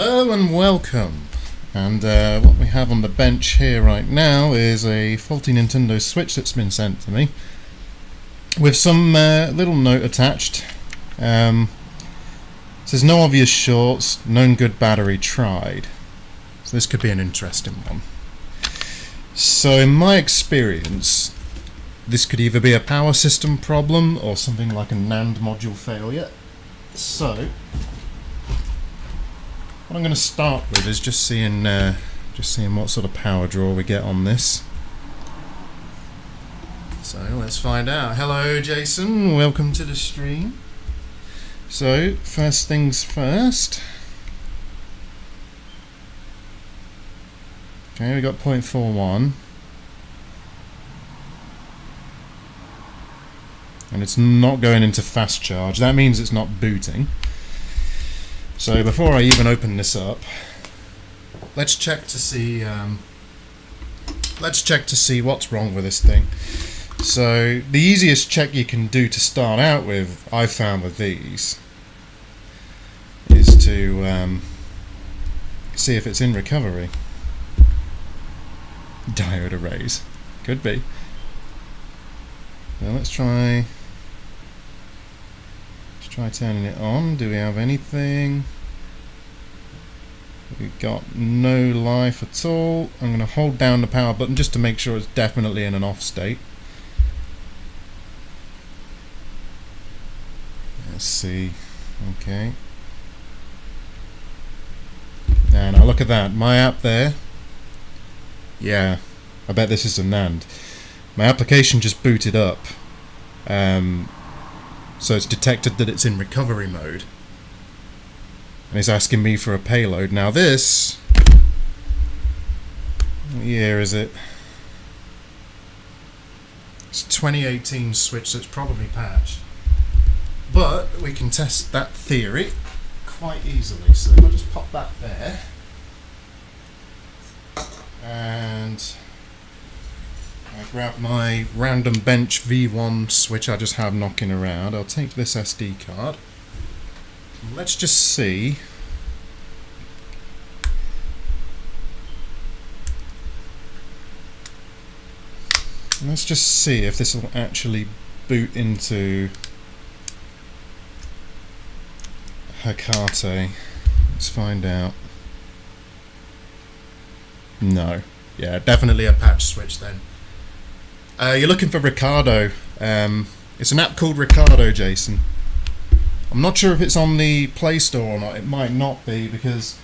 Hello and welcome. And what we have on the bench here right now is a faulty Nintendo Switch that's been sent to me with some little note attached. Says no obvious shorts, known good battery tried. So this could be an interesting one. So in my experience, this could either be a power system problem or something like a Nand module failure. So what I'm going to start with is just seeing what sort of power draw we get on this. So let's find out. Hello Jason, welcome to the stream. So first things first. Okay, we got 0.41. And it's not going into fast charge. That means it's not booting. So before I even open this up, let's check to see what's wrong with this thing. So the easiest check you can do to start out with, I've found with these, is to see if it's in recovery. Diode arrays, could be. Now let's try turning it on. Do we have anything? We've got no life at all. I'm going to hold down the power button just to make sure it's definitely in an off state. Let's see. Okay. And now look at that. My app there. Yeah. I bet this is a Nand. My application just booted up. So it's detected that it's in recovery mode. And it's asking me for a payload. Now this... what year is it? It's a 2018 Switch, so it's probably patched. But we can test that theory quite easily. So if I just pop that there. And I grab my random bench V1 switch I just have knocking around. I'll take this SD card. Let's just see. Let's just see if this will actually boot into Hecate. Let's find out. No. Yeah, definitely a patch switch then. You're looking for Ricardo. It's an app called Ricardo, Jason. I'm not sure if it's on the Play Store or not. It might not be because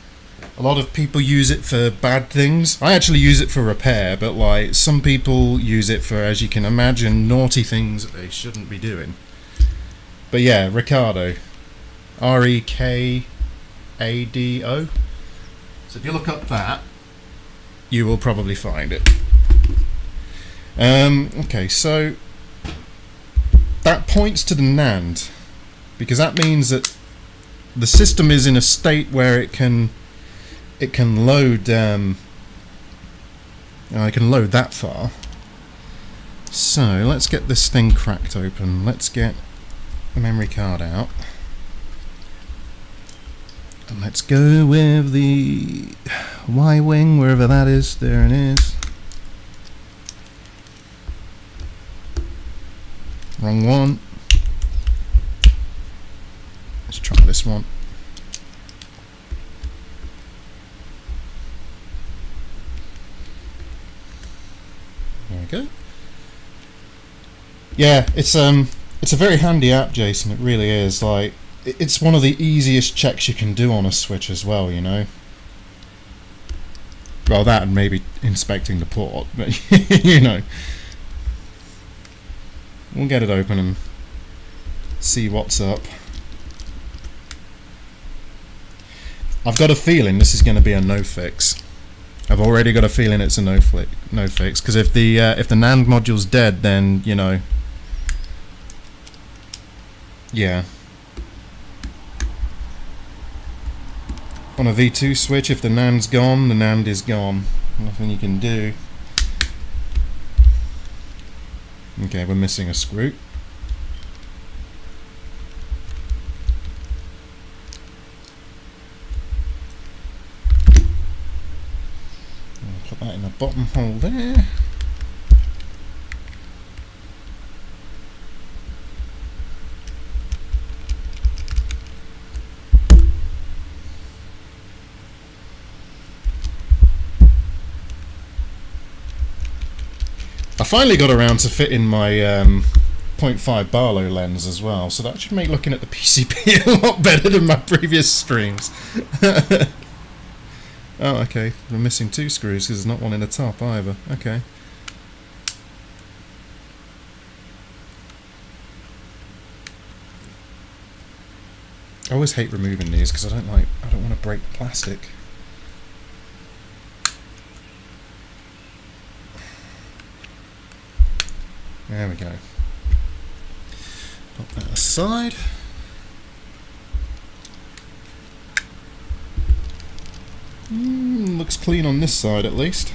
a lot of people use it for bad things. I actually use it for repair, but like some people use it for, as you can imagine, naughty things that they shouldn't be doing. But yeah, Ricardo. Rekado. So if you look up that, you will probably find it. Okay, so that points to the Nand, because that means that the system is in a state where it can load. I can load that far. So let's get this thing cracked open. Let's get the memory card out, and let's go with the Y-wing, wherever that is. There it is. Wrong one. Let's try this one. There we go. Yeah, it's a very handy app, Jason. It really is. Like, it's one of the easiest checks you can do on a Switch as well, you know. Well, that and maybe inspecting the port, but you know. We'll get it open and see what's up. I've got a feeling this is going to be a no fix. I've already got a feeling it's a no fix, because if the Nand module's dead, then you know. Yeah. On a V2 switch, if the Nand's gone, the Nand is gone. Nothing you can do. Okay, we're missing a screw. Put that in the bottom hole there. I finally got around to fitting my 0.5 Barlow lens as well, so that should make looking at the PCB a lot better than my previous streams. Oh, okay. We're missing 2 screws because there's not one in the top either. Okay. I always hate removing these because I don't want to break the plastic. There we go. Put that aside. Looks clean on this side at least.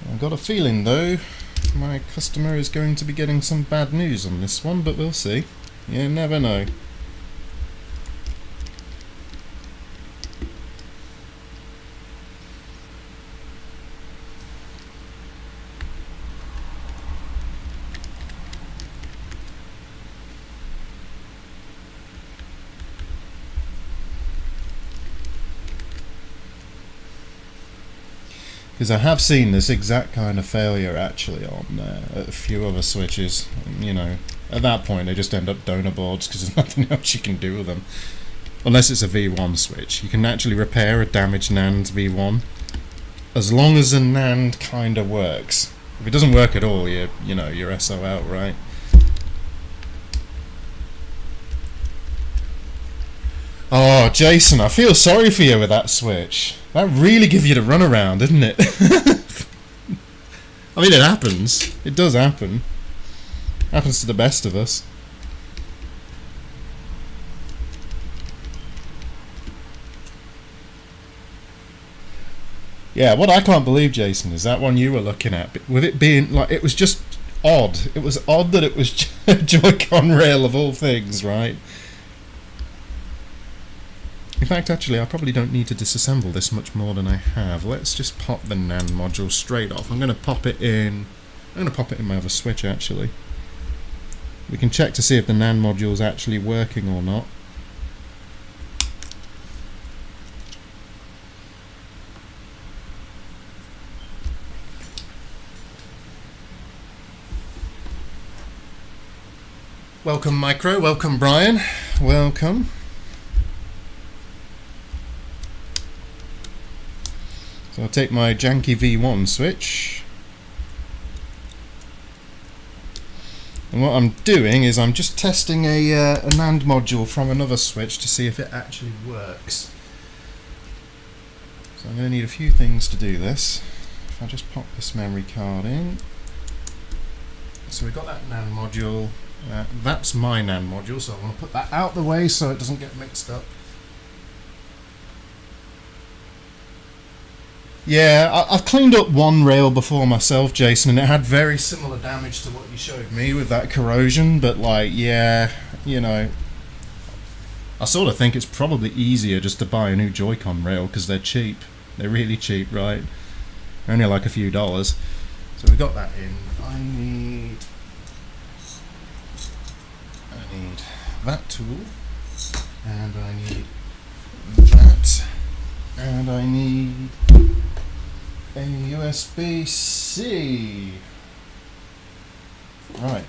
I've got a feeling though my customer is going to be getting some bad news on this one, but we'll see. You never know. Because I have seen this exact kind of failure actually on a few other switches. You know, at that point they just end up donor boards because there's nothing else you can do with them. Unless it's a V1 switch. You can actually repair a damaged Nand V1 as long as the Nand kind of works. If it doesn't work at all, you're SO out, right? Oh, Jason, I feel sorry for you with that switch. That really gives you the runaround, didn't it? I mean, it happens. It does happen. Happens to the best of us. Yeah, what I can't believe, Jason, is that one you were looking at. With it being, like, it was just odd. It was odd that it was Joy-Con rail of all things, right? In fact, actually, I probably don't need to disassemble this much more than I have. Let's just pop the Nand module straight off. I'm going to pop it in. I'm going to pop it in my other switch, actually. We can check to see if the Nand module is actually working or not. Welcome, Micro. Welcome, Brian. Welcome. So I'll take my janky V1 switch, and what I'm doing is I'm just testing a NAND module from another switch to see if it actually works. So I'm going to need a few things to do this. If I just pop this memory card in. So we've got that NAND module. That's my NAND module, so I want to put that out the way so it doesn't get mixed up. Yeah, I've cleaned up one rail before myself, Jason, and it had very similar damage to what you showed me with that corrosion, but like, yeah, you know, I sort of think it's probably easier just to buy a new Joy-Con rail because they're cheap. They're really cheap, right? Only like a few dollars. So we got that in. I need that tool, and I need that, and I need a USB-C. Right.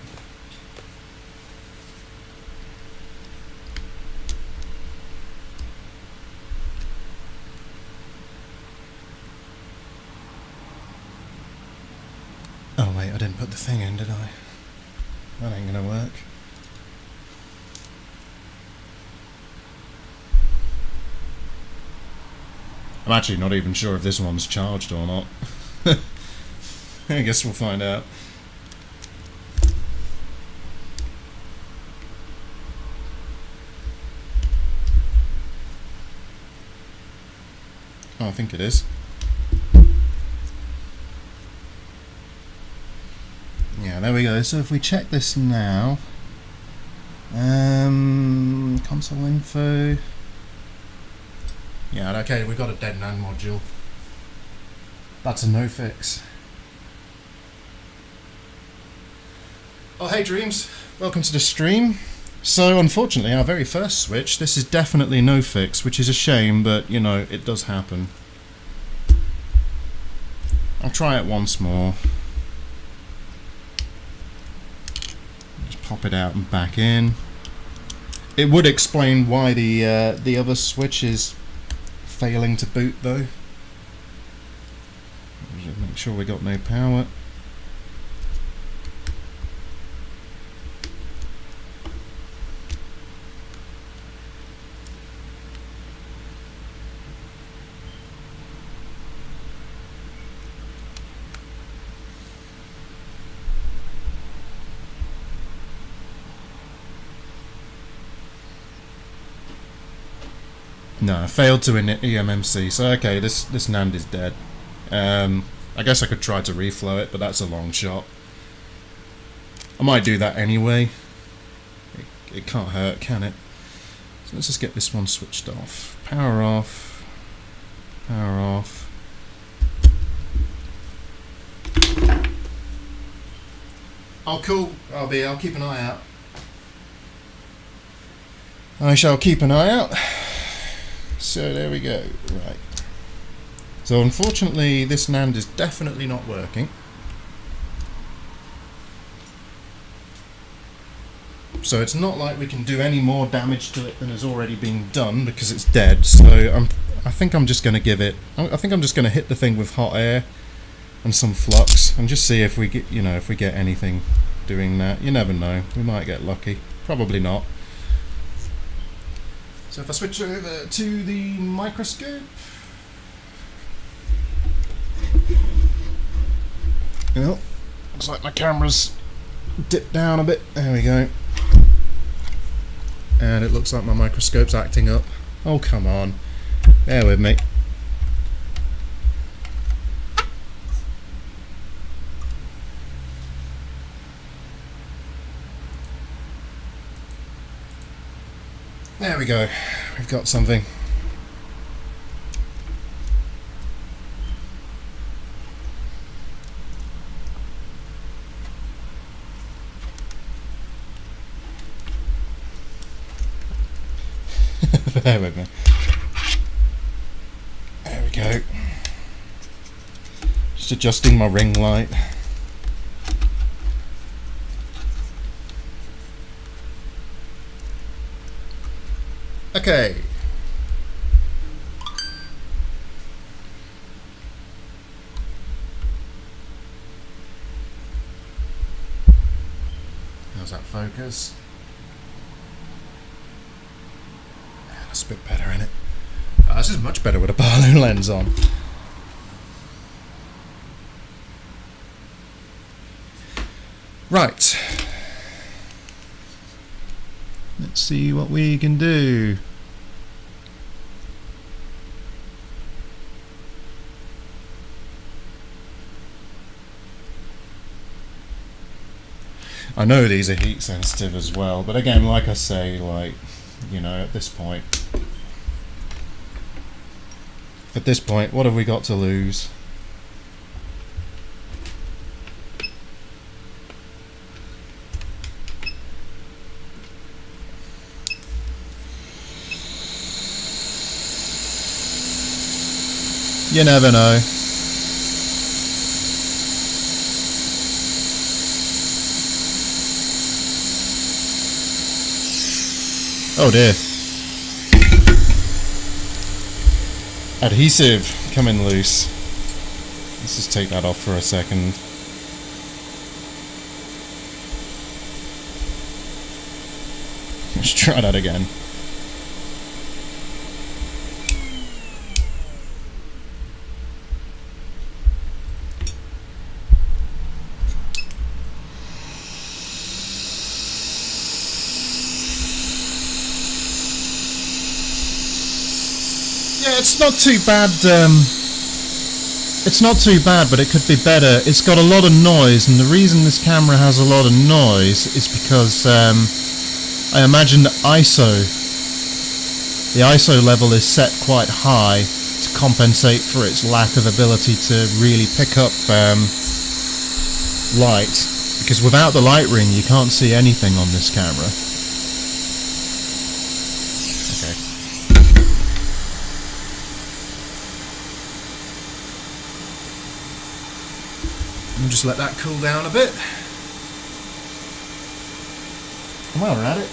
Oh wait, I didn't put the thing in, did I? That ain't gonna work. I'm actually not even sure if this one's charged or not. I guess we'll find out. Oh, I think it is. Yeah, there we go. So if we check this now, console info. Yeah, okay, we've got a dead Nand module. That's a no fix. Oh, hey Dreams, welcome to the stream. So, unfortunately, our very first switch, this is definitely no fix, which is a shame, but, you know, it does happen. I'll try it once more. Just pop it out and back in. It would explain why the other switch is failing to boot, though. Just make sure we got no power. No, I failed to init EMMC, so okay, this NAND is dead. I guess I could try to reflow it, but that's a long shot. I might do that anyway. It can't hurt, can it? So let's just get this one switched off. Power off. Power off. Oh, cool. I'll keep an eye out. I shall keep an eye out. So there we go. Right. So unfortunately, this NAND is definitely not working. So it's not like we can do any more damage to it than has already been done because it's dead. So I think I'm just going to give it. I think I'm just going to hit the thing with hot air and some flux and just see if we get, you know, if we get anything doing that. You never know. We might get lucky. Probably not. So if I switch over to the microscope. Well, looks like my camera's dipped down a bit. There we go. And it looks like my microscope's acting up. Oh, come on. Bear with me. There we go. We've got something. Bear with me. There we go. Just adjusting my ring light. Okay. How's that focus? That's a bit better, isn't it? This is much better with a Barlow lens on. Right. Let's see what we can do. I know these are heat sensitive as well, but again, like I say, like, you know, at this point, what have we got to lose? You never know. Oh dear. Adhesive coming loose. Let's just take that off for a second. Let's try that again. It's not too bad. It's not too bad, but it could be better. It's got a lot of noise, and the reason this camera has a lot of noise is because I imagine the ISO the ISO level is set quite high to compensate for its lack of ability to really pick up light, because without the light ring you can't see anything on this camera. Okay. We'll just let that cool down a bit. And while we're at it,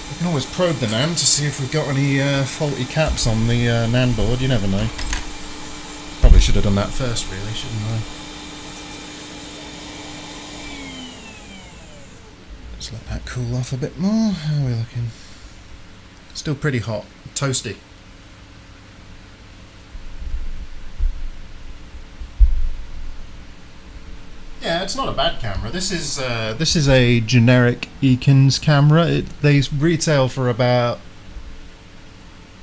we can always probe the Nand to see if we've got any faulty caps on the Nand board. You never know. Probably should have done that first, really, shouldn't I? Just let that cool off a bit more. How are we looking? Still pretty hot, toasty. Yeah, it's not a bad camera. This is a generic Eakins camera. They retail for about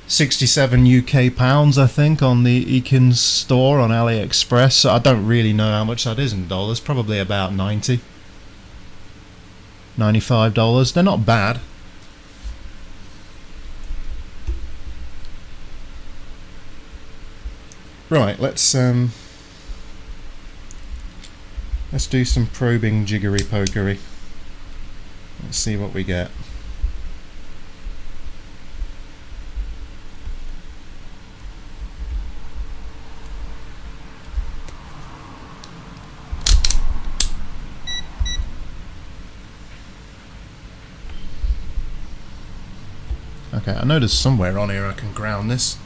67 UK pounds, I think, on the Eakins store on AliExpress. So I don't really know how much that is in dollars. Probably about $95. They're not bad. Right, let's do some probing jiggery pokery. Let's see what we get. Okay, I know there's somewhere on here I can ground this.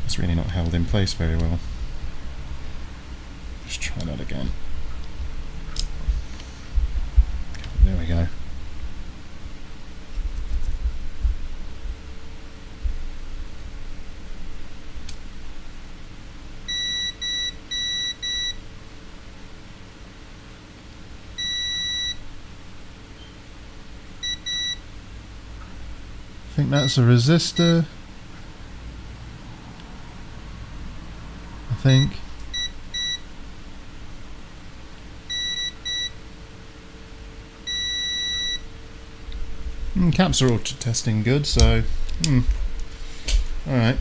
It's really not held in place very well. Just try that again. There we go. I think that's a resistor. I think. Caps are all testing good, so alright.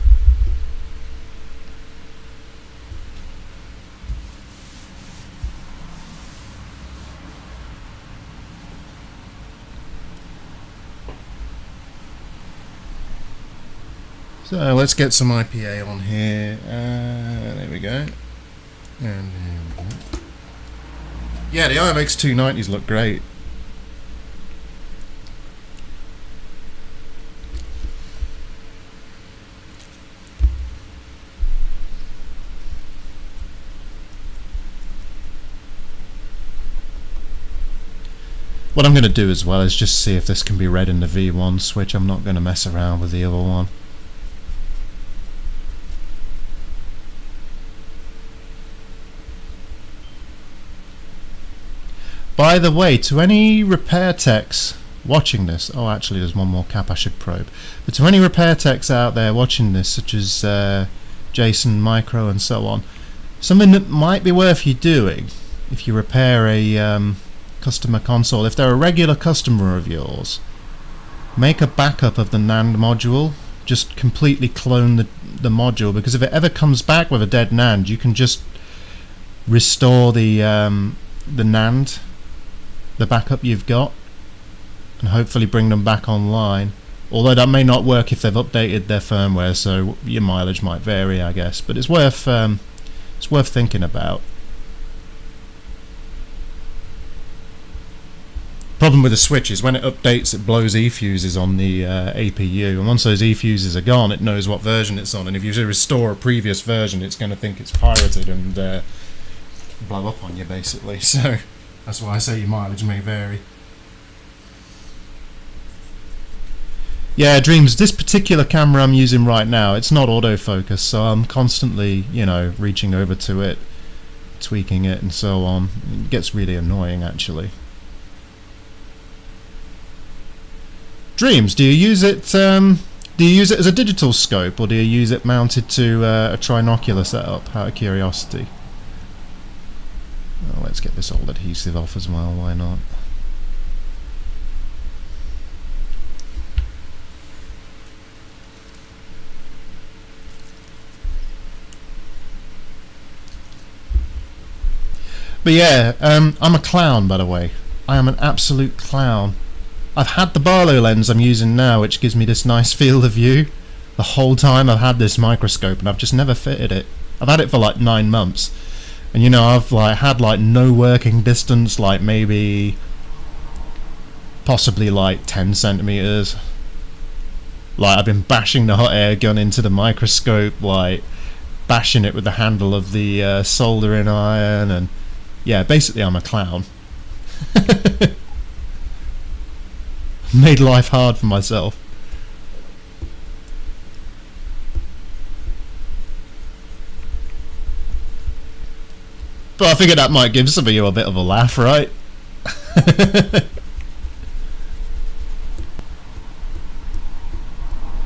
So let's get some IPA on here. There we go. And yeah, the IMX 290s look great. What I'm going to do as well is just see if this can be read in the V1 switch. I'm not going to mess around with the other one. By the way, to any repair techs watching this, oh actually there's one more cap I should probe, but to any repair techs out there watching this, such as Jason, Micro and so on, something that might be worth you doing if you repair a customer console, if they're a regular customer of yours, make a backup of the Nand module. Just completely clone the module, because if it ever comes back with a dead Nand, you can just restore the Nand, the backup you've got, and hopefully bring them back online. Although that may not work if they've updated their firmware, so your mileage might vary, I guess. But it's worth thinking about. Problem with the switch is when it updates, it blows E-fuses on the APU, and once those E-fuses are gone, it knows what version it's on, and if you restore a previous version, it's going to think it's pirated and blow up on you, basically. So that's why I say your mileage may vary. Yeah, Dreams, this particular camera I'm using right now, it's not autofocus, so I'm constantly, reaching over to it, tweaking it and so on. It gets really annoying, actually. Dreams, do you use it as a digital scope, or do you use it mounted to a trinocular setup, out of curiosity? Oh, let's get this old adhesive off as well, why not? But yeah, I'm a clown, by the way. I am an absolute clown. I've had the Barlow lens I'm using now, which gives me this nice field of view. The whole time I've had this microscope, and I've just never fitted it. I've had it for like 9 months, and you know, I've like had like no working distance, like maybe possibly like 10 centimeters. Like I've been bashing the hot air gun into the microscope, like bashing it with the handle of the soldering iron, and yeah, basically I'm a clown. Made life hard for myself. But I figured that might give some of you a bit of a laugh, right?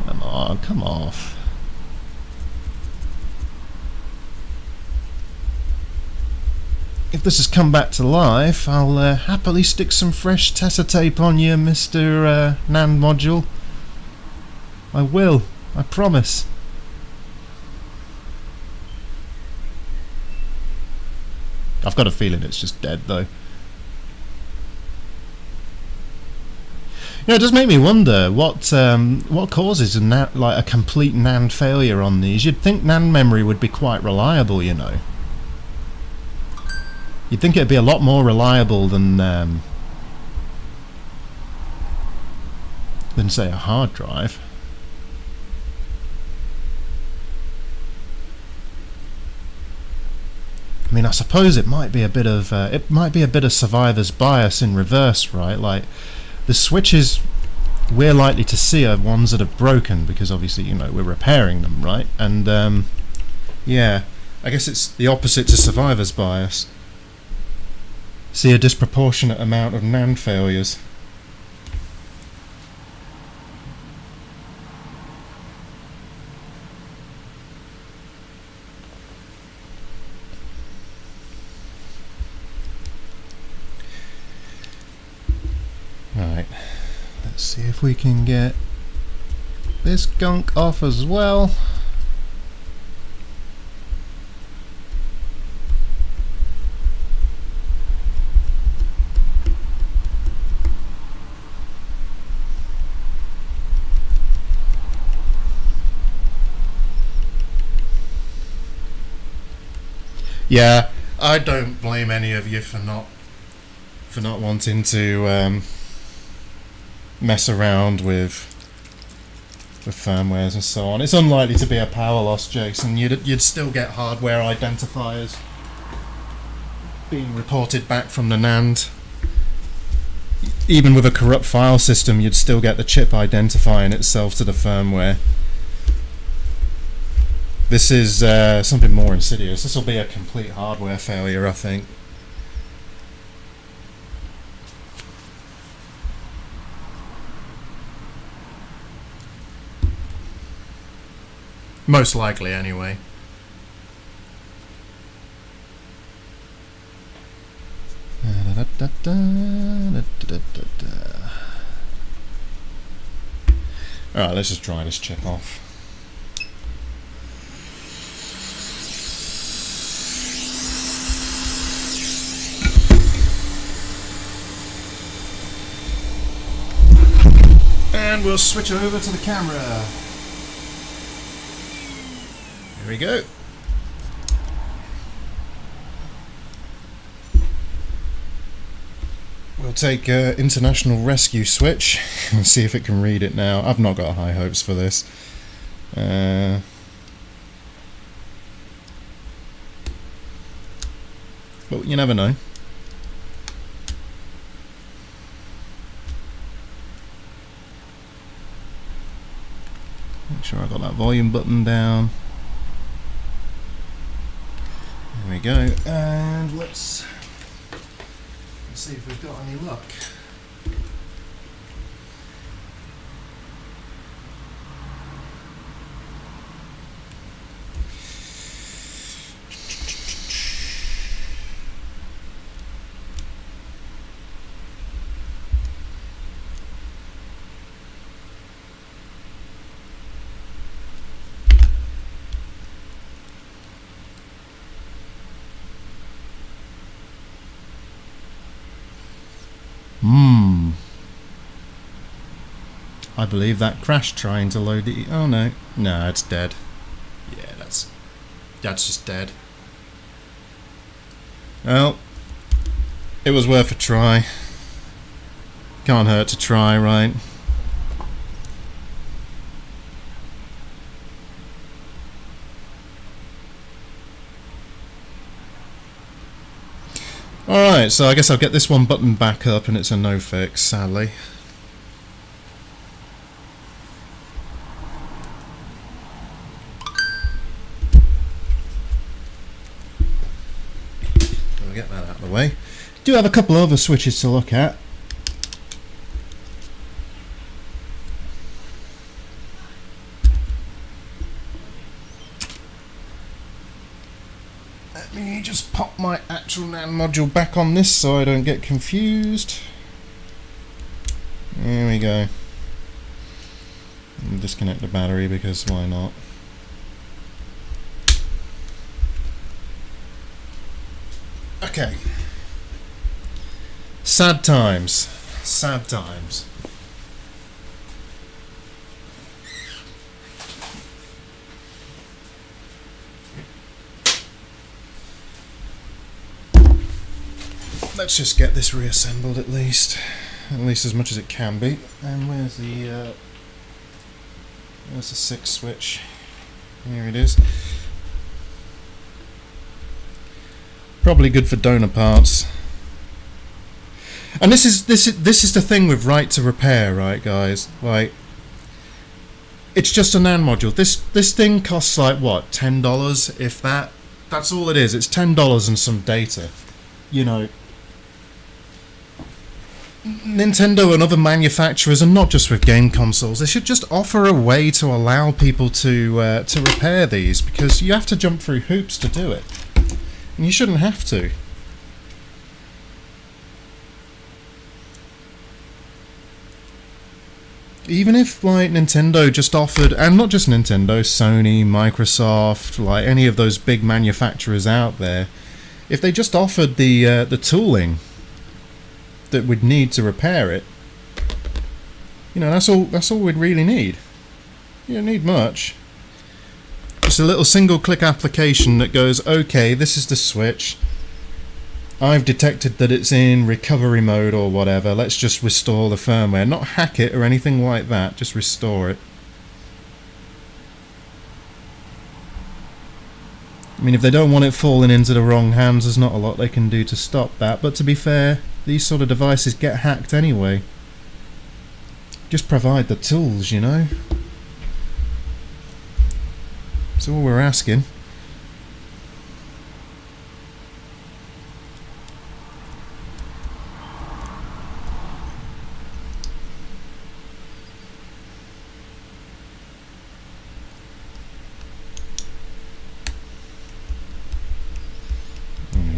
Come on, come off. If this has come back to life, I'll happily stick some fresh Tessa tape on you, Mr. Nand module. I will, I promise. I've got a feeling it's just dead though. You know, it does make me wonder what causes a complete NAND failure on these. You'd think NAND memory would be quite reliable, you know. You'd think it'd be a lot more reliable than say a hard drive. I mean, I suppose it might be a bit of survivor's bias in reverse, right? Like the switches we're likely to see are ones that have broken because obviously, you know, we're repairing them, right? And yeah, I guess it's the opposite to survivor's bias. See a disproportionate amount of NAND failures. Right, let's see if we can get this gunk off as well. Yeah, I don't blame any of you for not wanting to mess around with firmwares and so on. It's unlikely to be a power loss, Jason. You'd still get hardware identifiers being reported back from the NAND. Even with a corrupt file system, you'd still get the chip identifying itself to the firmware. This is something more insidious. This will be a complete hardware failure, I think. Most likely, anyway. Alright, let's just dry this chip off. And we'll switch over to the camera. Here we go. We'll take international rescue switch and see if it can read it now. I've not got high hopes for this. But you never know. Make sure I got that volume button down. There we go, and let's see if we've got any luck. I believe that crashed trying to load the... Oh no. No, it's dead. Yeah, that's just dead. Well, it was worth a try. Can't hurt to try, right? Alright, so I guess I'll get this one button back up and it's a no fix, sadly. I'll get that out of the way. Do have a couple other switches to look at. Let me just pop my actual Nand module back on this so I don't get confused. There we go. Disconnect the battery because why not? Okay. Sad times. Sad times. Let's just get this reassembled at least as much as it can be. And where's the 6 switch? Here it is. Probably good for donor parts. And this is the thing with right to repair, right, guys? Like, it's just a Nand module. This thing costs like what, $10, if that. That's all it is. It's $10 and some data. You know. Nintendo and other manufacturers, and not just with game consoles, they should just offer a way to allow people to repair these, because you have to jump through hoops to do it, and you shouldn't have to. Even if like Nintendo just offered, and not just Nintendo, Sony, Microsoft, like any of those big manufacturers out there, if they just offered the tooling that we'd need to repair it, you know, that's all we'd really need. You don't need much. Just a little single click application that goes, okay, this is the switch, I've detected that it's in recovery mode or whatever, let's just restore the firmware. Not hack it or anything like that, just restore it. I mean, if they don't want it falling into the wrong hands, there's not a lot they can do to stop that, but to be fair, these sort of devices get hacked anyway. Just provide the tools, you know. That's all we're asking.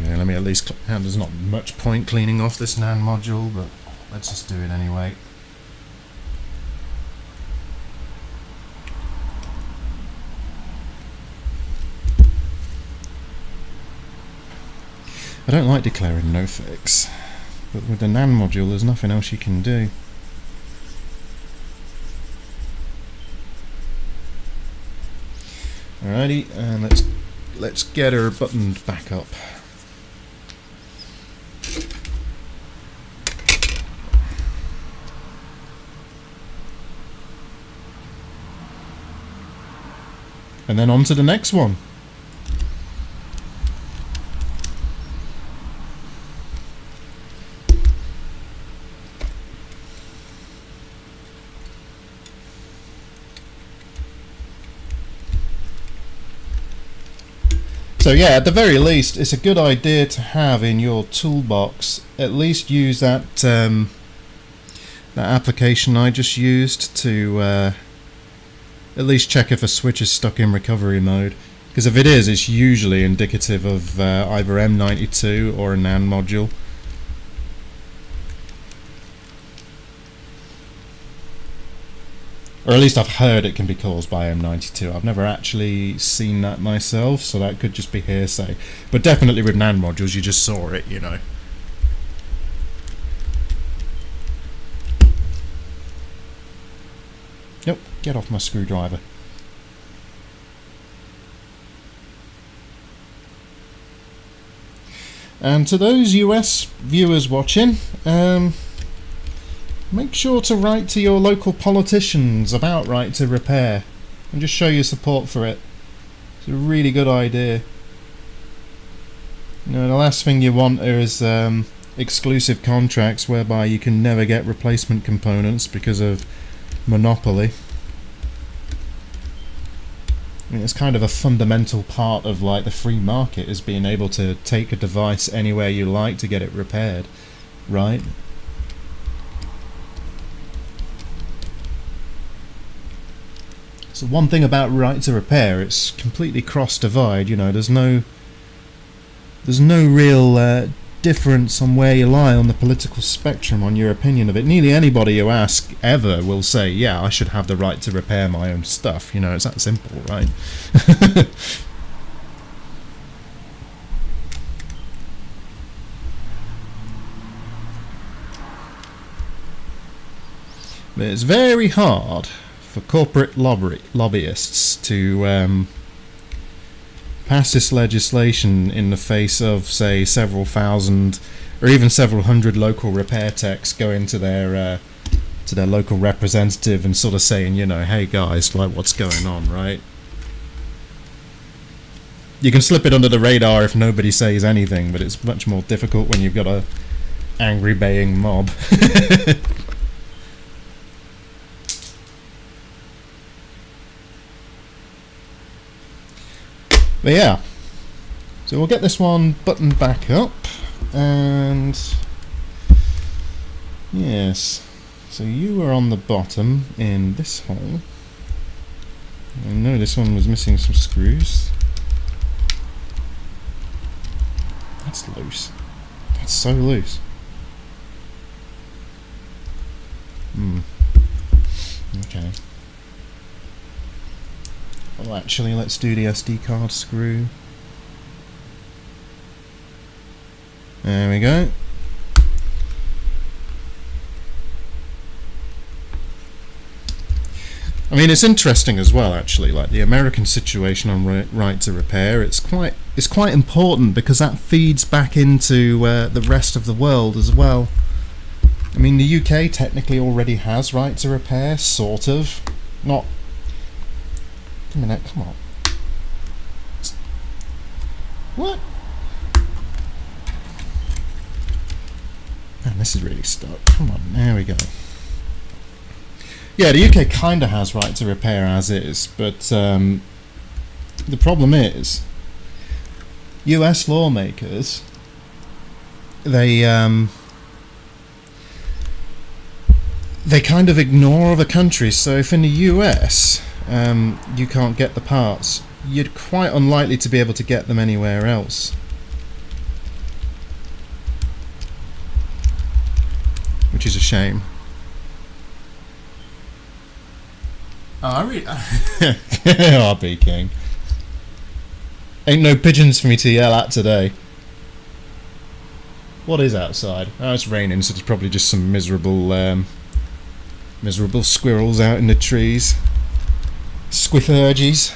Let me at least, there's not much point cleaning off this Nand module, but let's just do it anyway. I don't like declaring no fix, but with the Nand module there's nothing else you can do. Alrighty, and let's get her buttoned back up. And then on to the next one. So yeah, at the very least, it's a good idea to have in your toolbox, at least use that that application I just used to at least check if a switch is stuck in recovery mode. Because if it is, it's usually indicative of either M92 or a Nand module. Or at least I've heard it can be caused by M92. I've never actually seen that myself, so that could just be hearsay. But definitely with Nand modules, you just saw it, you know. Get off my screwdriver. And to those US viewers watching, make sure to write to your local politicians about right to repair and just show your support for it. It's a really good idea. You know, the last thing you want is exclusive contracts whereby you can never get replacement components because of monopoly. I mean, it's kind of a fundamental part of like the free market, is being able to take a device anywhere you like to get it repaired, right? So one thing about right to repair, it's completely cross-divide. You know, there's no real difference on where you lie on the political spectrum on your opinion of it. Nearly anybody you ask ever will say, yeah, I should have the right to repair my own stuff. You know, it's that simple, right? But it's very hard for corporate lobbyists to pass this legislation in the face of, say, several thousand or even several hundred local repair techs going to their local representative and sort of saying, you know, hey guys, like, what's going on, right? You can slip it under the radar if nobody says anything, but it's much more difficult when you've got a angry baying mob. But yeah, so we'll get this one buttoned back up, and yes, so you were on the bottom in this hole. I know this one was missing some screws. That's loose. That's so loose. Okay. Well, actually, let's do the SD card screw. There we go. I mean, it's interesting as well, actually, like the American situation on right to repair. It's quite important because that feeds back into the rest of the world as well. I mean, the UK technically already has right to repair, sort of. Not. A minute, come on. What? Man, this is really stuck. Come on, there we go. Yeah, the UK kind of has right to repair as is, but the problem is US lawmakers, they kind of ignore other countries. So if in the US you can't get the parts, you're quite unlikely to be able to get them anywhere else. Which is a shame. Oh, I really... RB King. Ain't no pigeons for me to yell at today. What is outside? Oh, it's raining, so there's probably just some miserable squirrels out in the trees. Squiffurgies.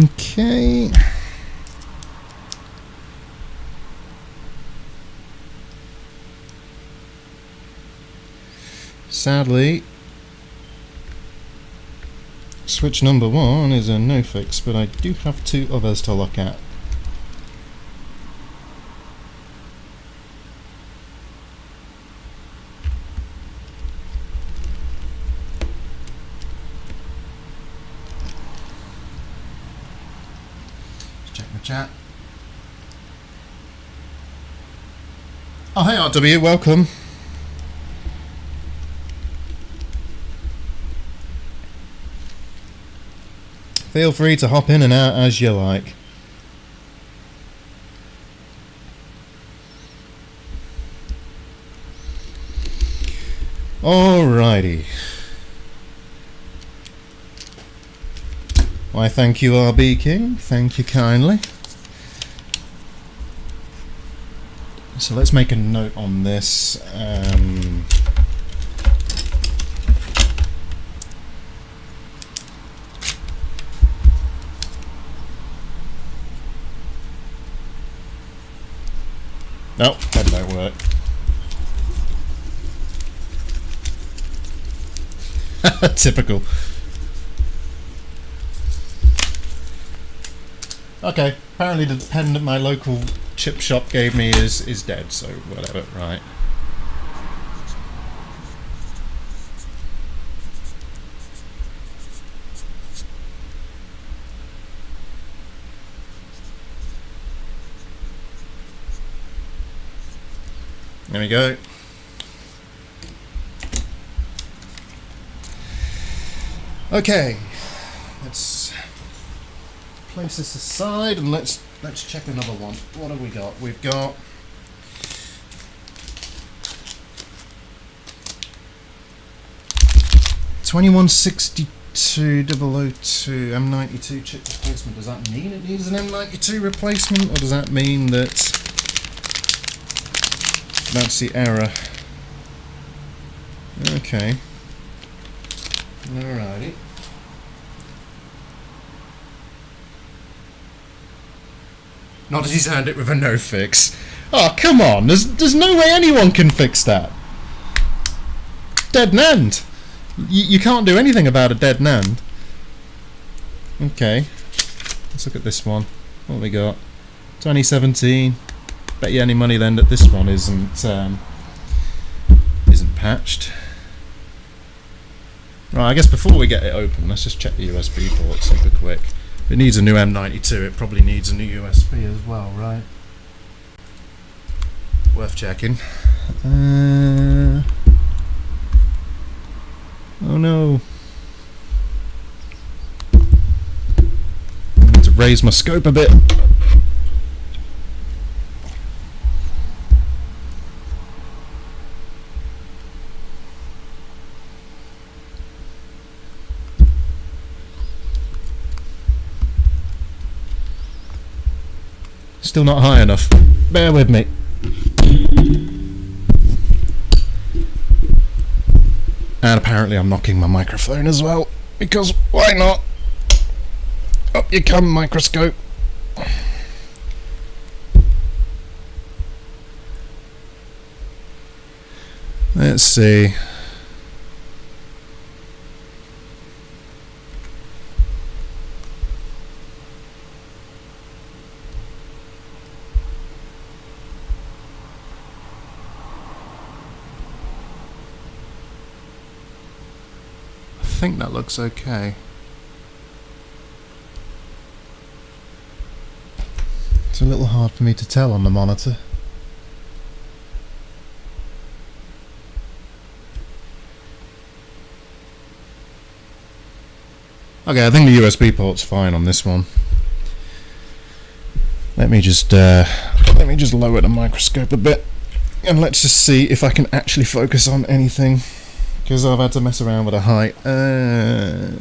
Okay. Sadly, switch number 1 is a no fix, but I do have 2 others to look at. Check my chat. Oh, hey RW, welcome. Feel free to hop in and out as you like. Alrighty. Why, thank you, RB King. Thank you kindly. So let's make a note on this. Nope, that don't work. Typical. Okay, apparently the pen that my local chip shop gave me is dead, so whatever, right. There we go. Okay, let's place this aside and let's check another one. What have we got? We've got $2162,002 M92 chip replacement. Does that mean it needs an M92 replacement, or does that mean that that's the error? Okay. Alrighty. Not as he's earned it with a no fix. Oh, come on. There's no way anyone can fix that. Dead Nand. You can't do anything about a dead Nand. Okay. Let's look at this one. What have we got? 2017. Bet you any money then that this one isn't patched. Right, I guess before we get it open, let's just check the USB port super quick. If it needs a new M92, it probably needs a new USB as well, right? Worth checking. Oh no. I need to raise my scope a bit. Still not high enough. Bear with me. And apparently I'm knocking my microphone as well, because why not? Up you come, microscope. Let's see. I think that looks okay. It's a little hard for me to tell on the monitor. Okay, I think the USB port's fine on this one. Let me just lower the microscope a bit, and let's just see if I can actually focus on anything, because I've had to mess around with a height. Yeah,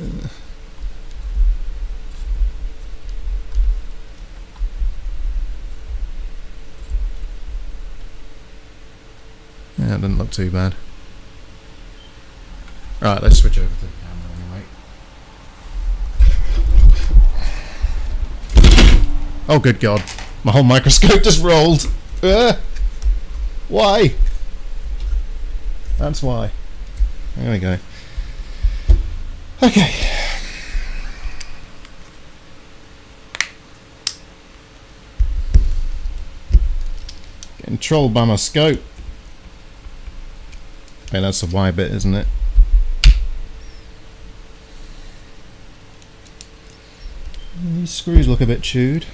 it doesn't look too bad. Right, let's switch over to the camera anyway. Oh, good God. My whole microscope just rolled. Why? That's why. There we go. Okay. Getting trolled by my scope. Okay, that's the Y bit, isn't it? These screws look a bit chewed.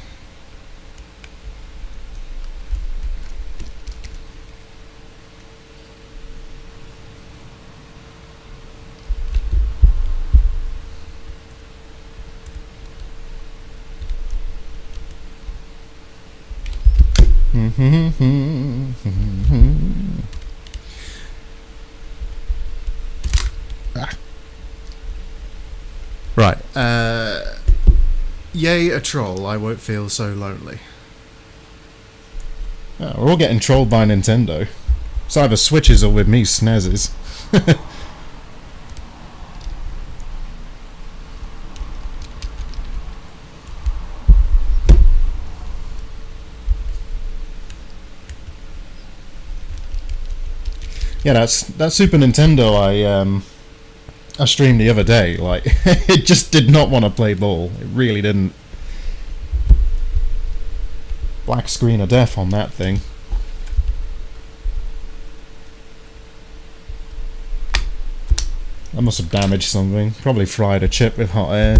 Right. Yay, a troll. I won't feel so lonely. Oh, we're all getting trolled by Nintendo. It's either Switches or with me SNESes. Yeah, that Super Nintendo I streamed the other day. Like, it just did not want to play ball. It really didn't. Black screen of death on that thing. I must have damaged something. Probably fried a chip with hot air.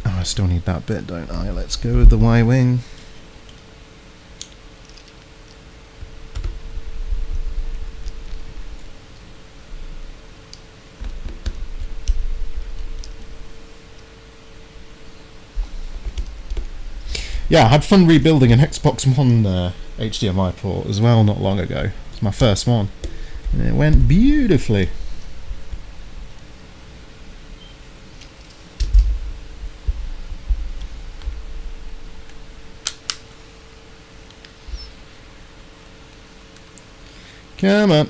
Oh, I still need that bit, don't I? Let's go with the Y-wing. Yeah, I had fun rebuilding an Xbox One HDMI port as well not long ago. It's my first one. And it went beautifully. Come on.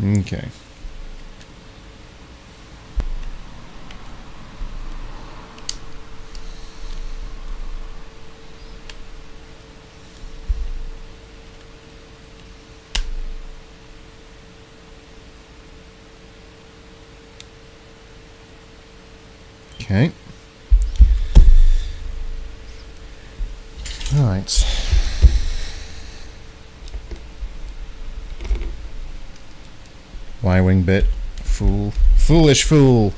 Okay. Okay. Right. Y-wing bit. Fool. Foolish fool.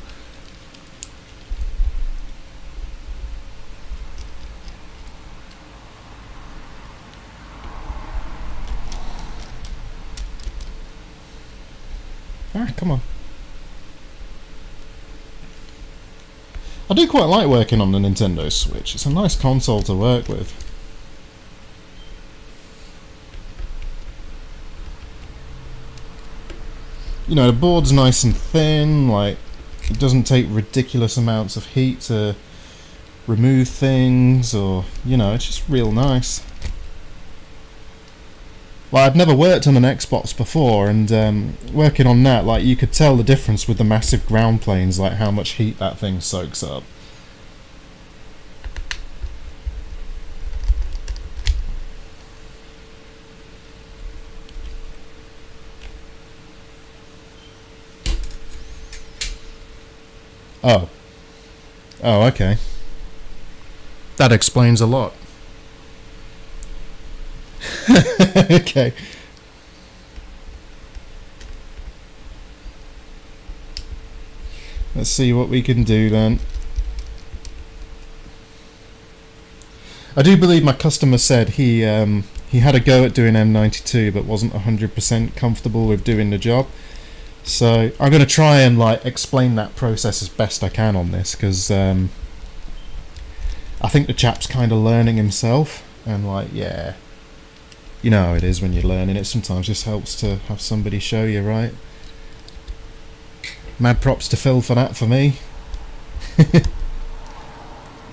Ah, come on. I do quite like working on the Nintendo Switch. It's a nice console to work with. You know, the board's nice and thin, like, it doesn't take ridiculous amounts of heat to remove things, or, you know, it's just real nice. Well, I'd never worked on an Xbox before, and working on that, like, you could tell the difference with the massive ground planes, like how much heat that thing soaks up. Oh. Oh, okay. That explains a lot. Okay. Let's see what we can do then. I do believe my customer said he had a go at doing M92 but wasn't 100% comfortable with doing the job. So I'm going to try and like explain that process as best I can on this, because I think the chap's kind of learning himself, and like, yeah, you know how it is when you're learning. It sometimes just helps to have somebody show you, right? Mad props to Phil for that, for me.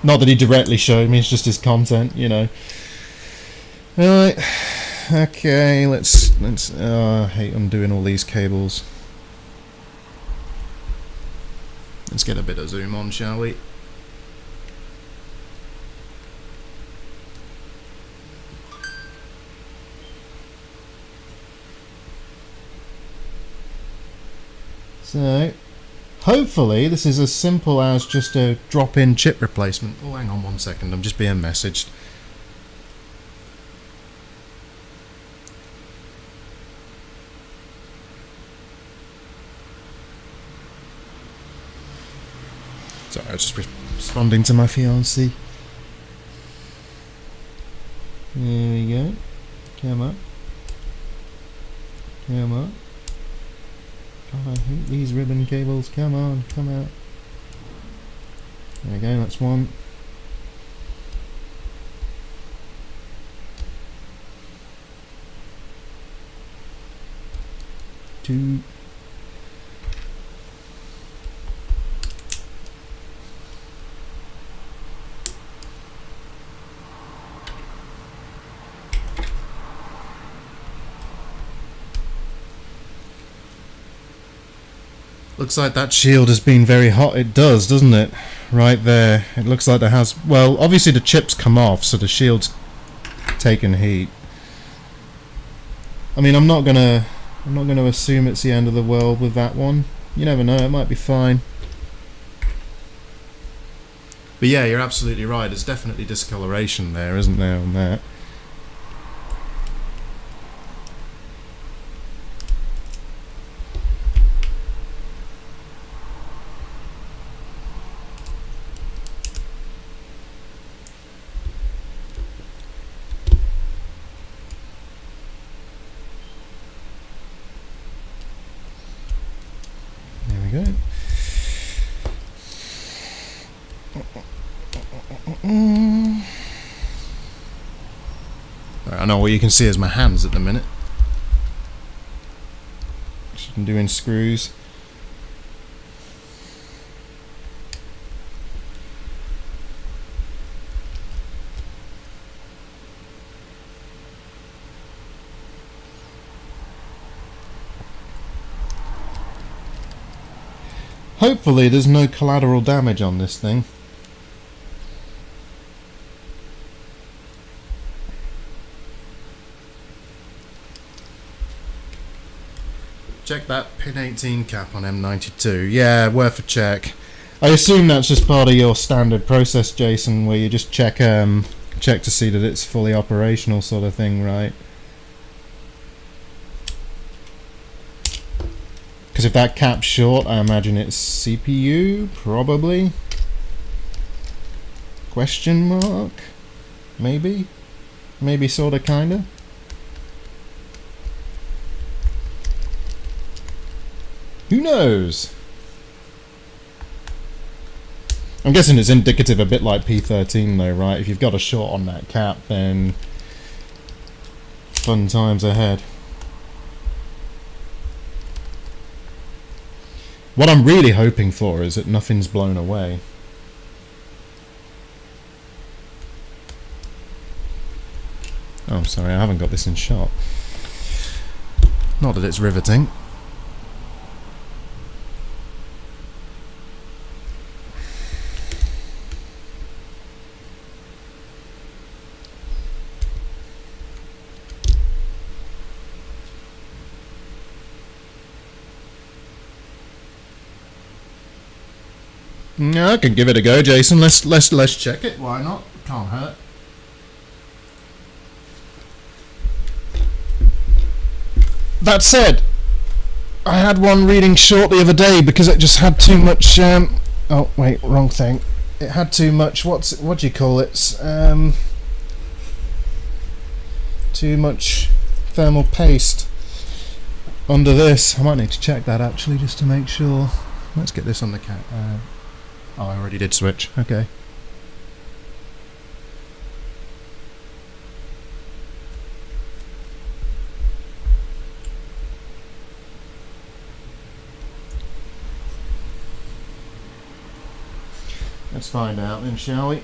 Not that he directly showed me, it's just his content, you know. Right, okay, let's I hate undoing all these cables. Let's get a bit of zoom on, shall we? So, hopefully this is as simple as just a drop-in chip replacement. Oh, hang on 1 second, I'm just being messaged. Sorry, I was just responding to my fiancée. There we go. Come on. Come on. God, I hate these ribbon cables. Come on, come out. There we go, that's one. Two. Looks like that shield has been very hot. It does, doesn't it? Right there. It looks like there has... Well, obviously the chips come off, so the shield's taken heat. I mean, I'm not gonna assume it's the end of the world with that one. You never know, it might be fine. But yeah, you're absolutely right. There's definitely discoloration there, isn't there, on that? There we go. I know what you can see is my hands at the minute. I'm doing screws. Hopefully there's no collateral damage on this thing. Check that pin 18 cap on M92. Yeah, worth a check. I assume that's just part of your standard process, Jason, where you just check to see that it's fully operational, sort of thing, right? Because if that cap's short, I imagine it's CPU, probably. Question mark? Maybe? Maybe, sorta, kinda? Who knows? I'm guessing it's indicative a bit like P13 though, right? If you've got a short on that cap, then fun times ahead. What I'm really hoping for is that nothing's blown away. Oh, I'm sorry, I haven't got this in shot. Not that it's riveting. Yeah, I can give it a go, Jason. Let's check it. Why not? Can't hurt. That said, I had one reading short the other day because it just had too much. Oh wait, wrong thing. It had too much. What do you call it? Too much thermal paste under this. I might need to check that actually just to make sure. Let's get this on the cat. Oh, I already did switch. Okay. Let's find out then, shall we?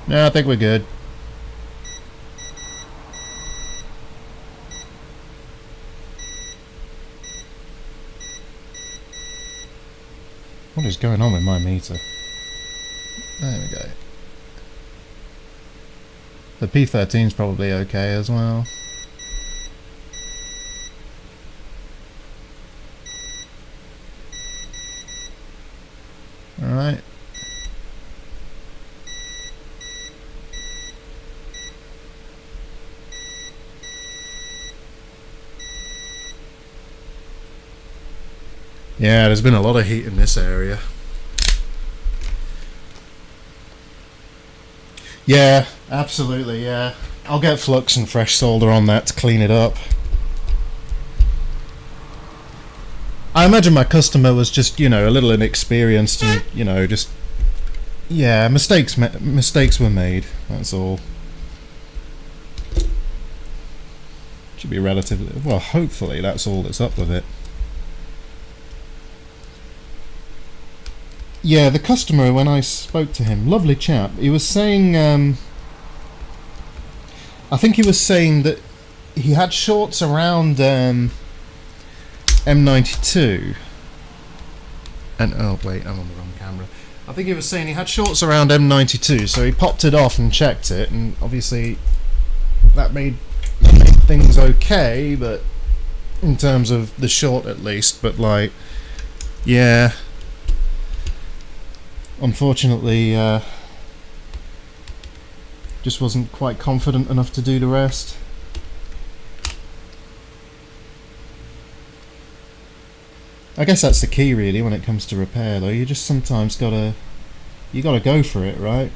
No, I think we're good. What is going on with my meter? There we go. The P13's probably okay as well. Alright. Yeah, there's been a lot of heat in this area. Yeah, absolutely, yeah. I'll get flux and fresh solder on that to clean it up. I imagine my customer was just, you know, a little inexperienced and, you know, just... Yeah, mistakes were made, that's all. Should be relatively... well, hopefully that's all that's up with it. Yeah, the customer, when I spoke to him, lovely chap, he was saying... I think he was saying that he had shorts around M92. And, oh wait, I'm on the wrong camera. I think he was saying he had shorts around M92, so he popped it off and checked it, and obviously that made things okay, but in terms of the short at least, but like, yeah, unfortunately, just wasn't quite confident enough to do the rest. I guess that's the key really when it comes to repair though, you just sometimes gotta go for it, right?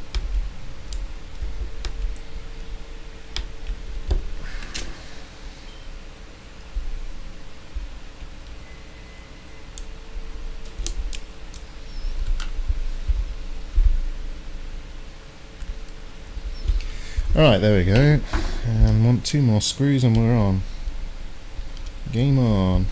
Alright, there we go. And want 2 more screws and we're on. Game on.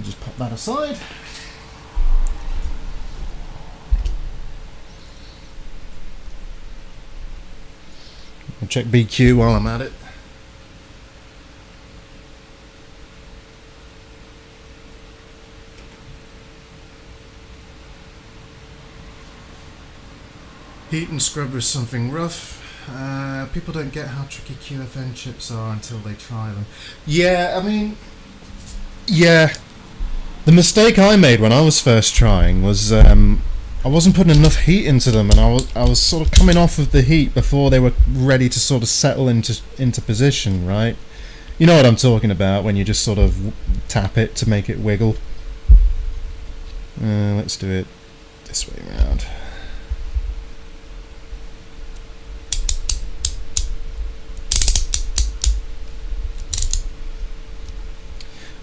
Just pop that aside. I'll check BQ while I'm at it. Heat and scrub is something rough. People don't get how tricky QFN chips are until they try them. Yeah, I mean, yeah. The mistake I made when I was first trying was I wasn't putting enough heat into them, and I was sort of coming off of the heat before they were ready to sort of settle into position, right? You know what I'm talking about when you just sort of tap it to make it wiggle. Let's do it this way around.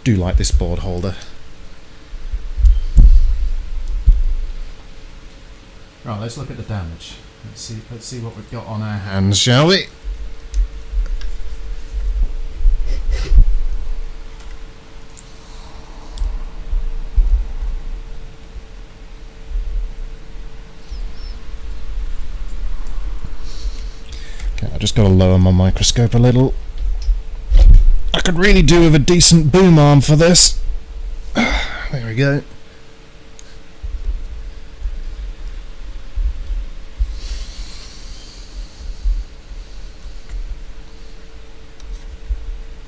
Do like this board holder. Right, let's look at the damage. Let's see what we've got on our hands, shall we? Okay, I just got to lower my microscope a little. I could really do with a decent boom arm for this. There we go.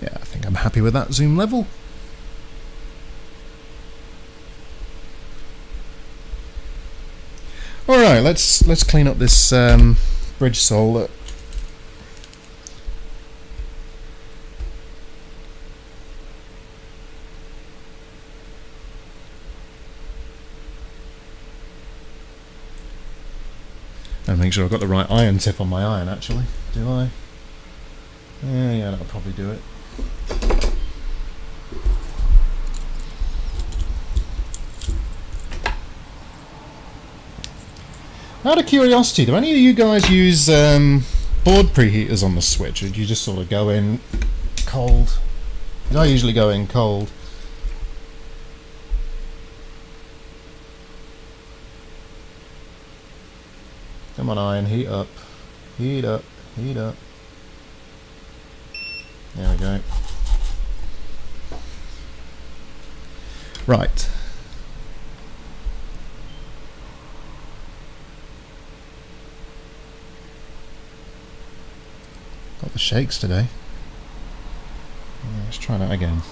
Yeah, I think I'm happy with that zoom level. Alright, let's clean up this bridge sole. And make sure I've got the right iron tip on my iron, actually. Do I? Yeah, that'll probably do it. Out of curiosity, do any of you guys use board preheaters on the Switch, or do you just sort of go in cold? 'Cause I usually go in cold. Come on, iron, heat up. Heat up, heat up. There we go. Right. Got the shakes today. Yeah, let's try that again.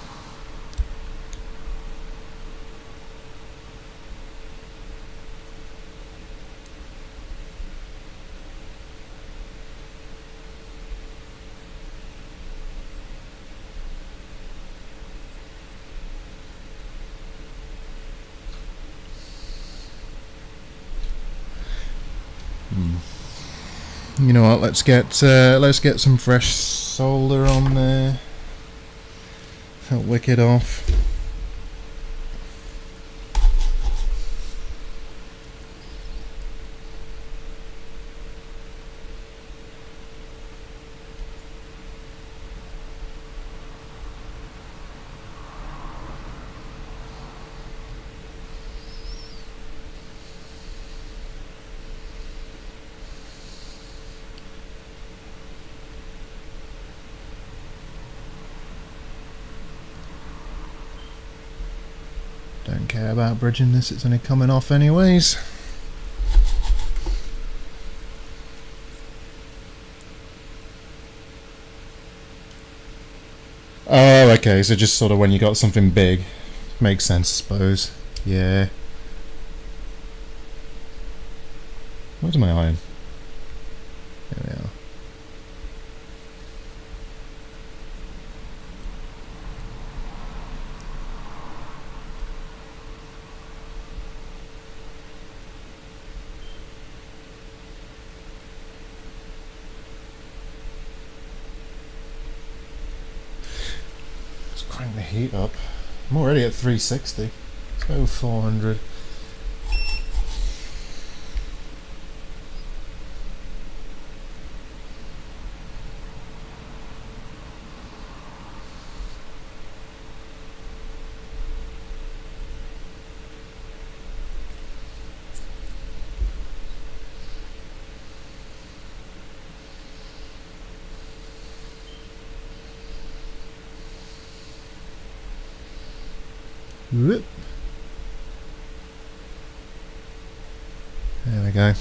You know what? Let's get some fresh solder on there. Help wick it off. Don't care about bridging this, it's only coming off anyways. Oh, okay, so just sort of when you got something big. Makes sense, I suppose. Yeah. Where's my iron? There we are. Crank the heat up. I'm already at 360. Let's go 400. Whoop. There we go.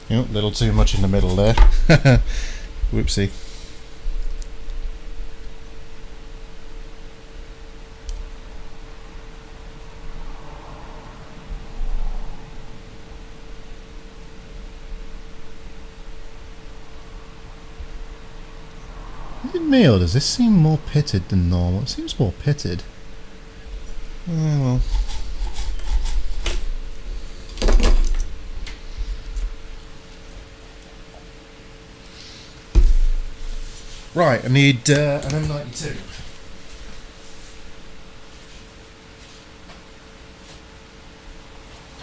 Yep, a little too much in the middle there. Whoopsie. Is it me, or does this seem more pitted than normal? It seems more pitted. Oh well. Right, I need an M92.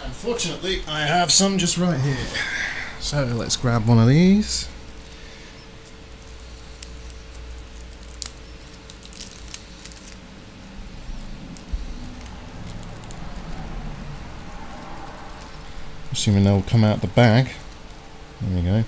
Unfortunately, I have some just right here. So let's grab one of these. Assuming they'll come out the bag. There we go.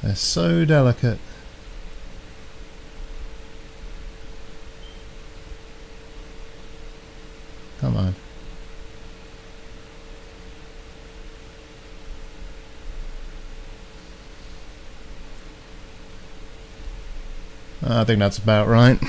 They're so delicate. Come on. I think that's about right.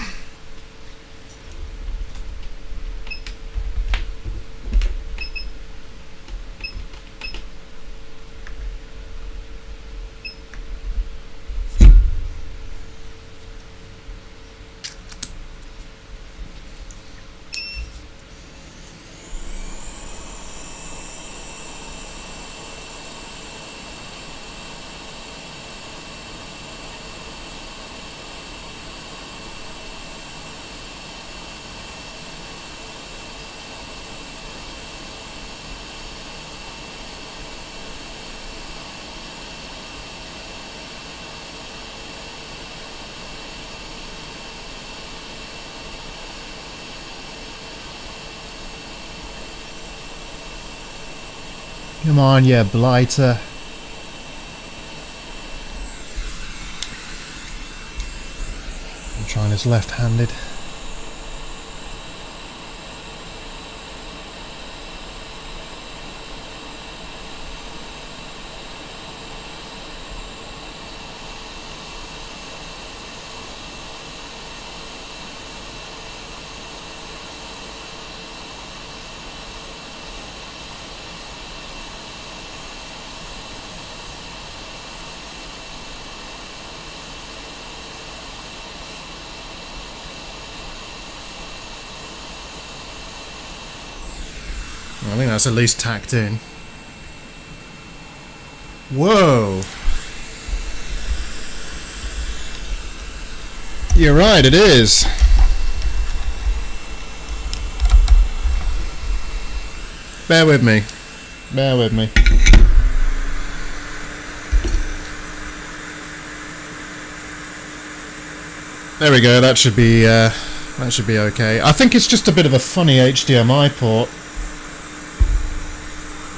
Come on, yeah, blighter. I'm trying this left-handed. I think that's at least tacked in. Whoa! You're right, it is. Bear with me. Bear with me. There we go, that should be okay. I think it's just a bit of a funny HDMI port.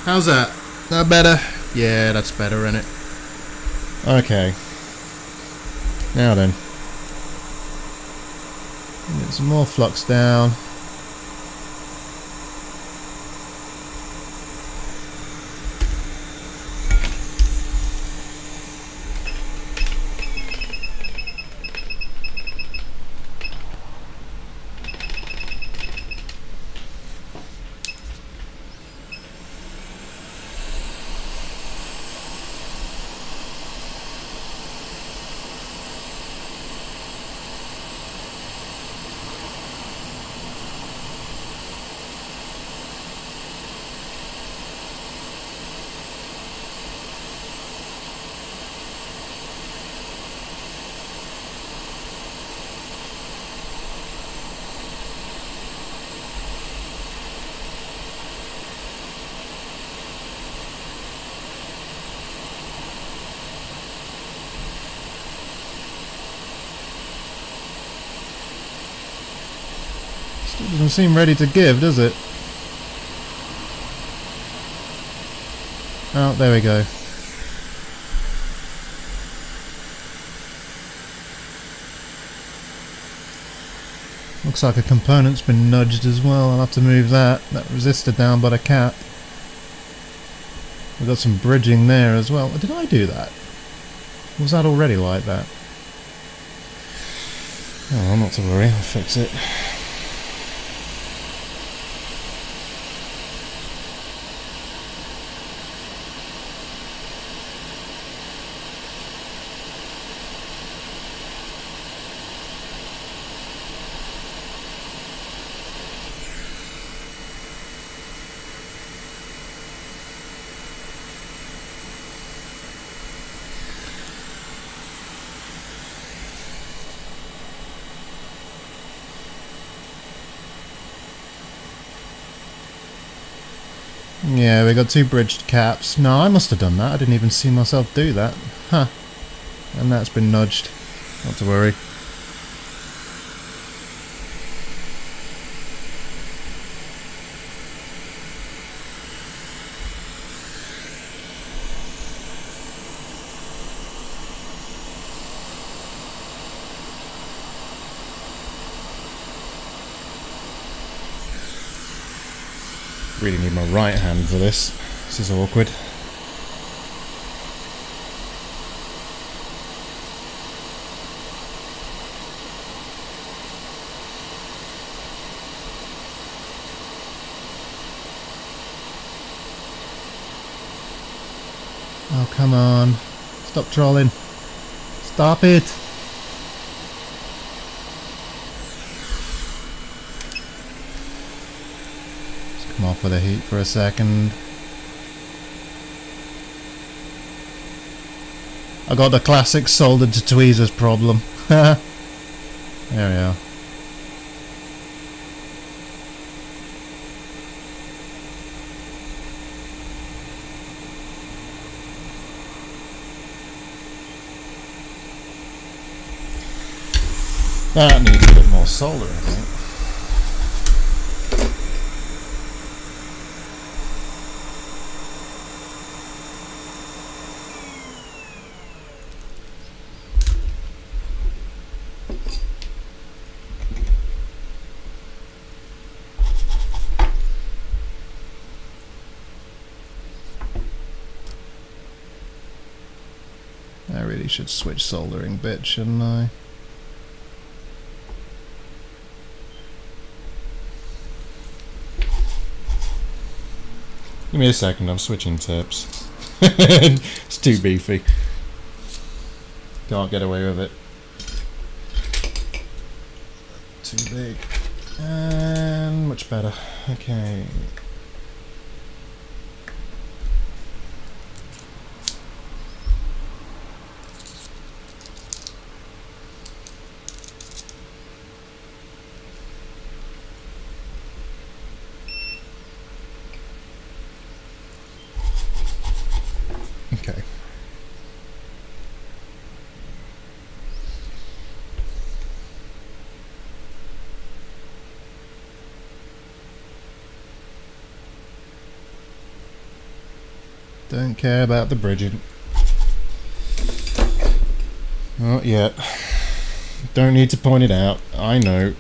How's that? That better? Yeah, that's better, isn't it? Okay. Now then. Get some more flux down. Still doesn't seem ready to give, does it? Oh, there we go. Looks like a component's been nudged as well. I'll have to move that resistor down by the cap. We've got some bridging there as well. Did I do that? Was that already like that? Oh, not to worry, I'll fix it. Yeah, we got two bridged caps. No, I must have done that. I didn't even see myself do that. Huh. And that's been nudged. Not to worry. Really need my right hand for this. This is awkward. Oh, come on. Stop trolling. Stop it. Come off with the heat for a second. I got the classic soldered to tweezers problem. There we are. That needs a bit more solder, I think. should switch soldering bit, shouldn't I? Give me a second, I'm switching tips. It's too beefy. Can't get away with it. Too big. And much better. Okay. Okay. Don't care about the bridging. Not yet. Don't need to point it out. I know.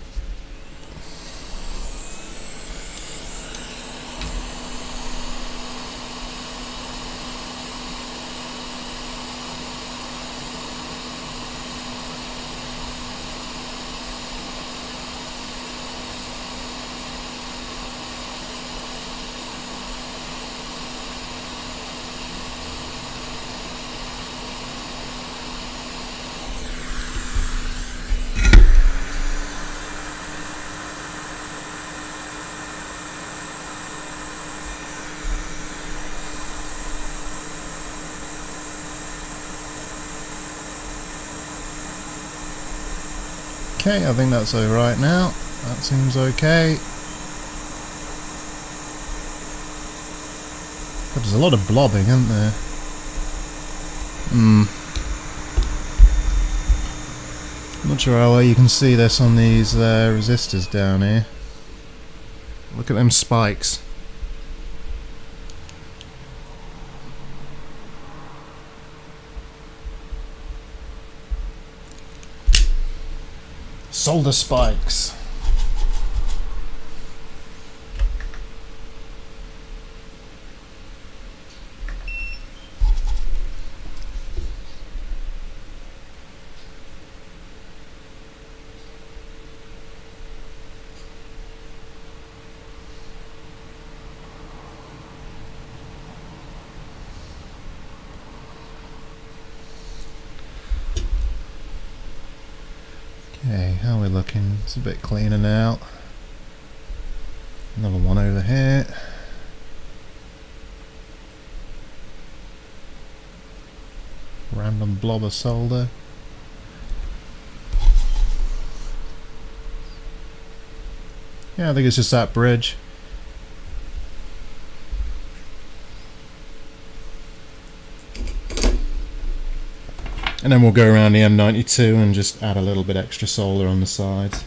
Okay, I think that's alright now. That seems okay. But there's a lot of blobbing, isn't there? Not sure how well you can see this on these resistors down here. Look at them spikes. Solder spikes. Okay, how are we looking? It's a bit cleaner now. Another one over here. Random blob of solder. Yeah, I think it's just that bridge. And then we'll go around the M92 and just add a little bit extra solder on the sides.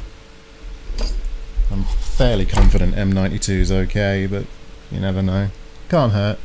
I'm fairly confident M92 is okay, but you never know. Can't hurt.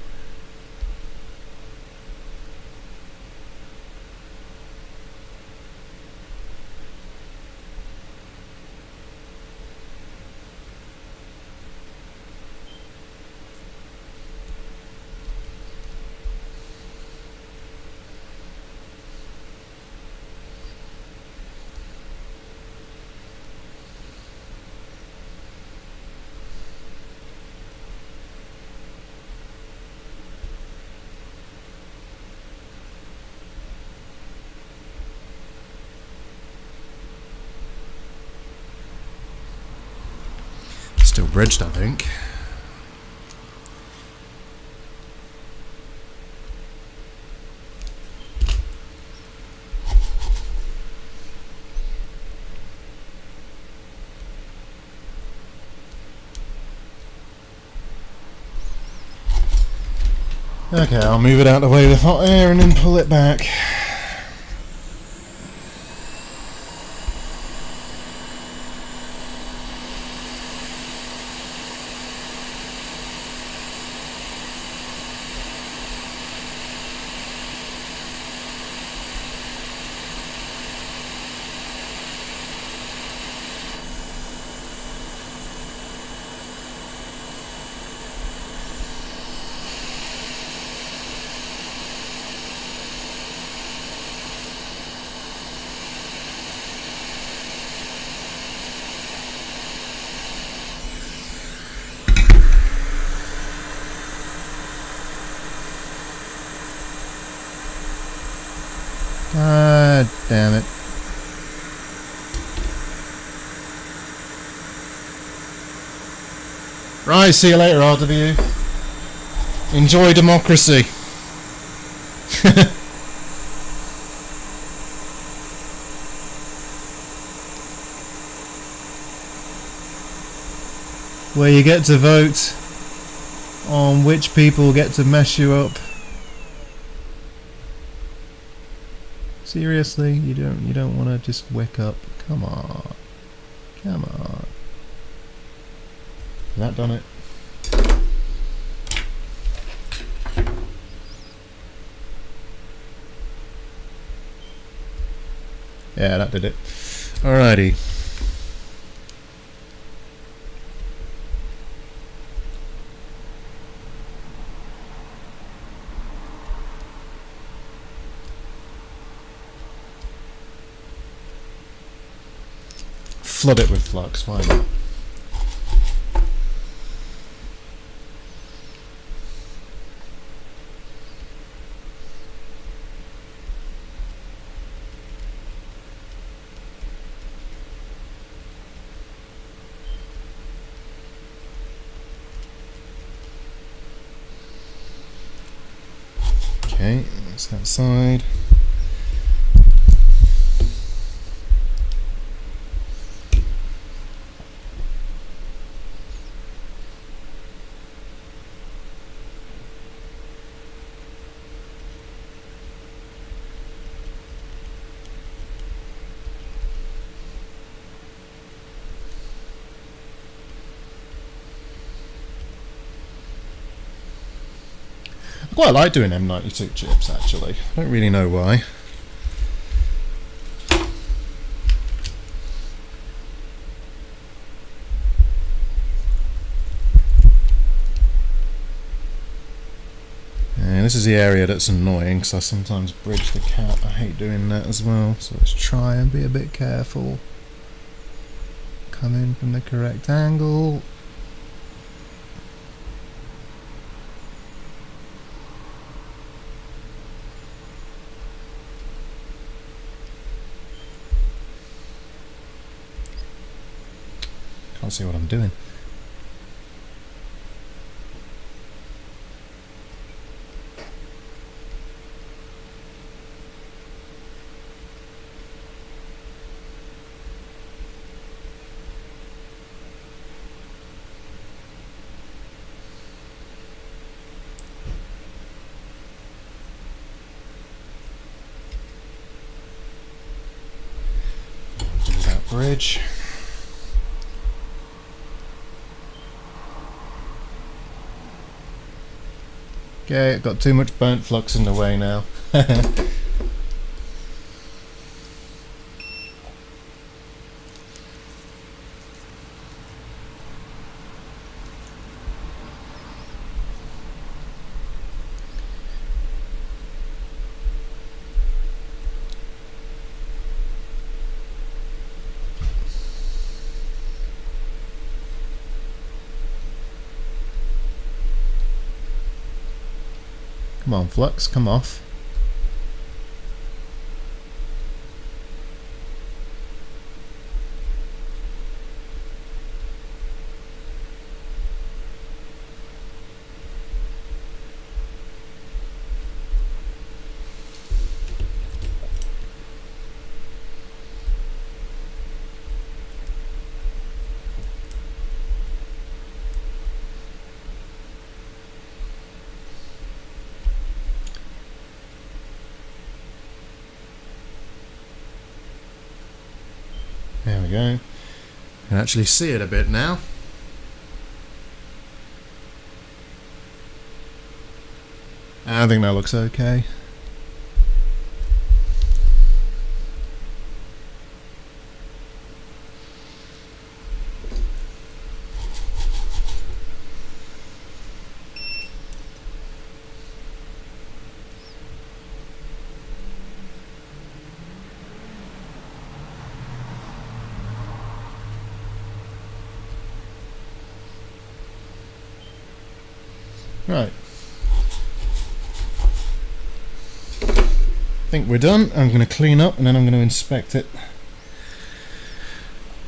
Still bridged, I think. Okay, I'll move it out of the way with hot air and then pull it back. Right, see you later, RW. Enjoy democracy. Where you get to vote on which people get to mess you up. Seriously, you don't want to just wake up. Come on. Come on. Has that done it? Yeah, that did it. Alrighty. Flood it with flux, why not? Okay, that's that side. I quite like doing M92 chips actually. I don't really know why. And this is the area that's annoying because I sometimes bridge the cap. I hate doing that as well. So let's try and be a bit careful. Come in from the correct angle. Can't see what I'm doing. Do that bridge. Okay, I've got too much burnt flux in the way now. Come on, flux, come off. There we go. You can actually see it a bit now. I think that looks okay. Right. I think we're done. I'm going to clean up and then I'm going to inspect it.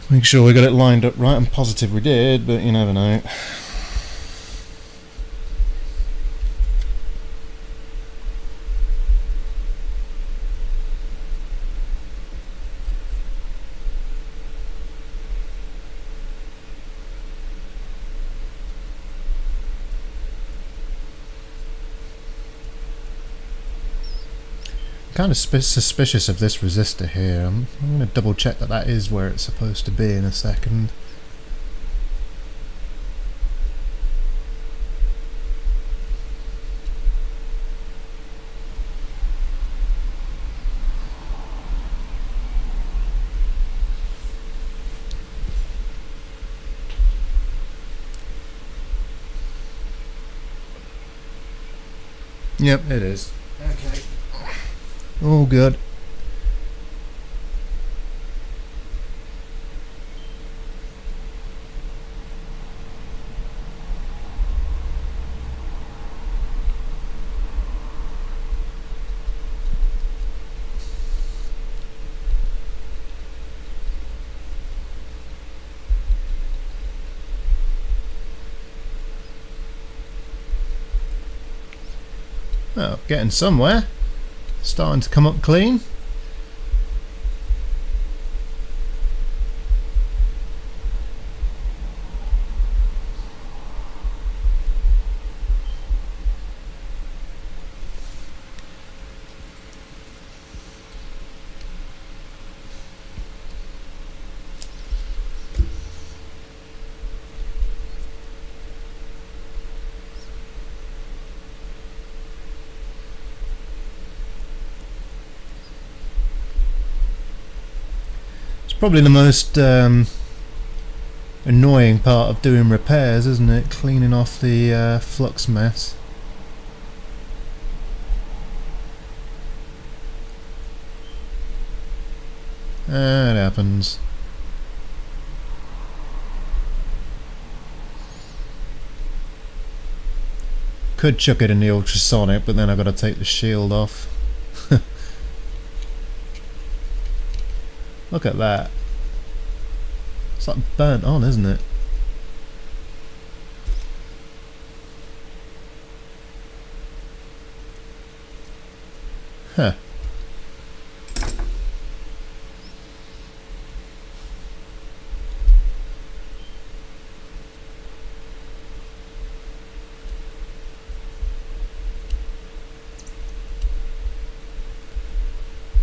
Make sure we got it lined up right. I'm positive we did, but you never know. kind of suspicious of this resistor here. I'm going to double check that that is where it's supposed to be in a second. Yep, it is. Okay. All good. Well, getting somewhere. Starting to come up clean. Probably the most annoying part of doing repairs, isn't it? Cleaning off the flux mess. It happens. Could chuck it in the ultrasonic, but then I've got to take the shield off. Look at that. It's like burnt on, isn't it? Huh.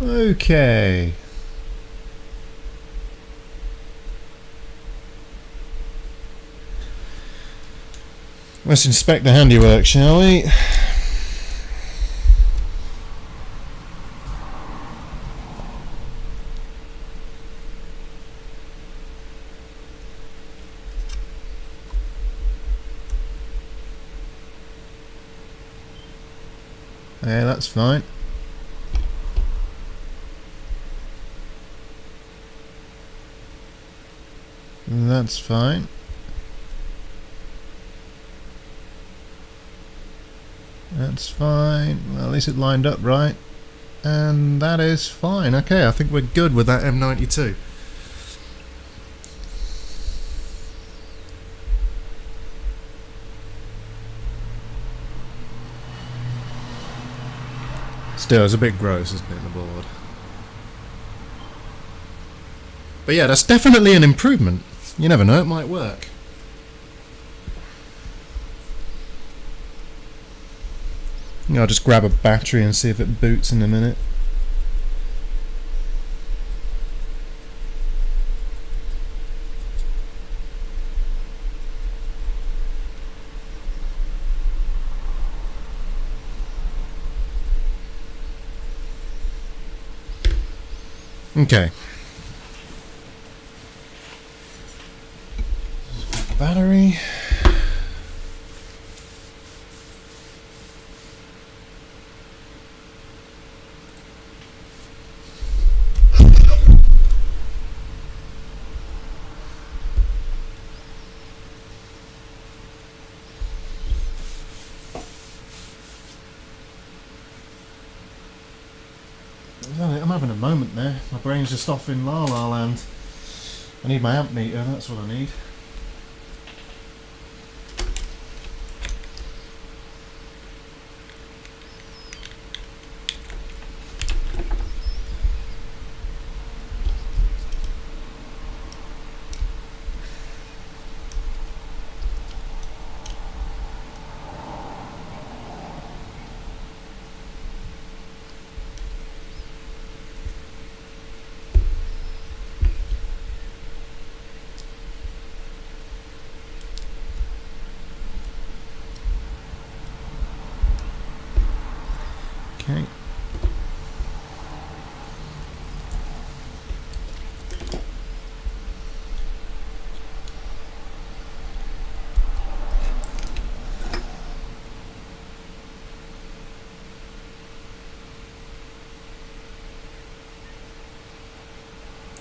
Okay. Let's inspect the handiwork, shall we? Yeah, that's fine. That's fine. That's fine. Well, at least it lined up right. And that is fine. Okay, I think we're good with that M92. Still, it's a bit gross, isn't it, the board? But yeah, that's definitely an improvement. You never know, it might work. I'll just grab a battery and see if it boots in a minute. Okay. Battery. I'm having a moment there. My brain's just off in La La Land. I need my amp meter, that's what I need.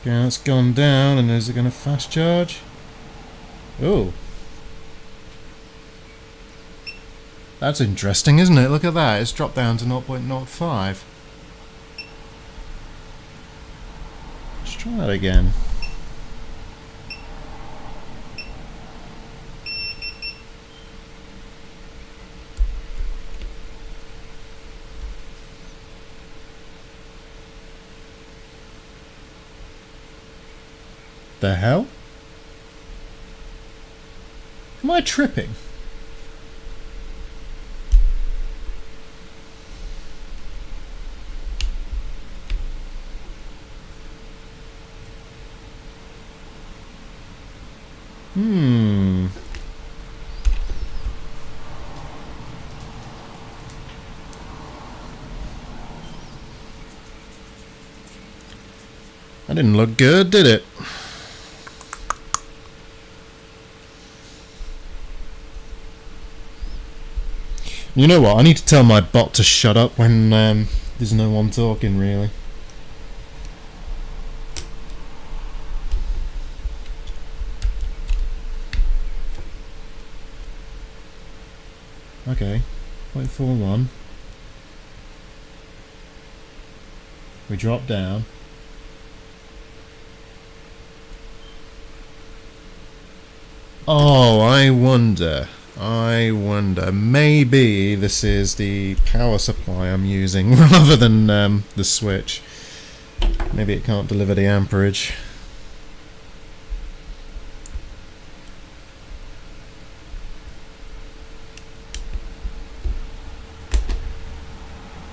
Okay, that's gone down, and is it going to fast charge? Oh. That's interesting, isn't it? Look at that, it's dropped down to 0.05. Let's try that again. The hell? Am I tripping? That didn't look good, did it? You know what? I need to tell my bot to shut up when there's no one talking, really. Okay, 0.41. We drop down. Oh, I wonder, maybe this is the power supply I'm using rather than the switch. Maybe it can't deliver the amperage.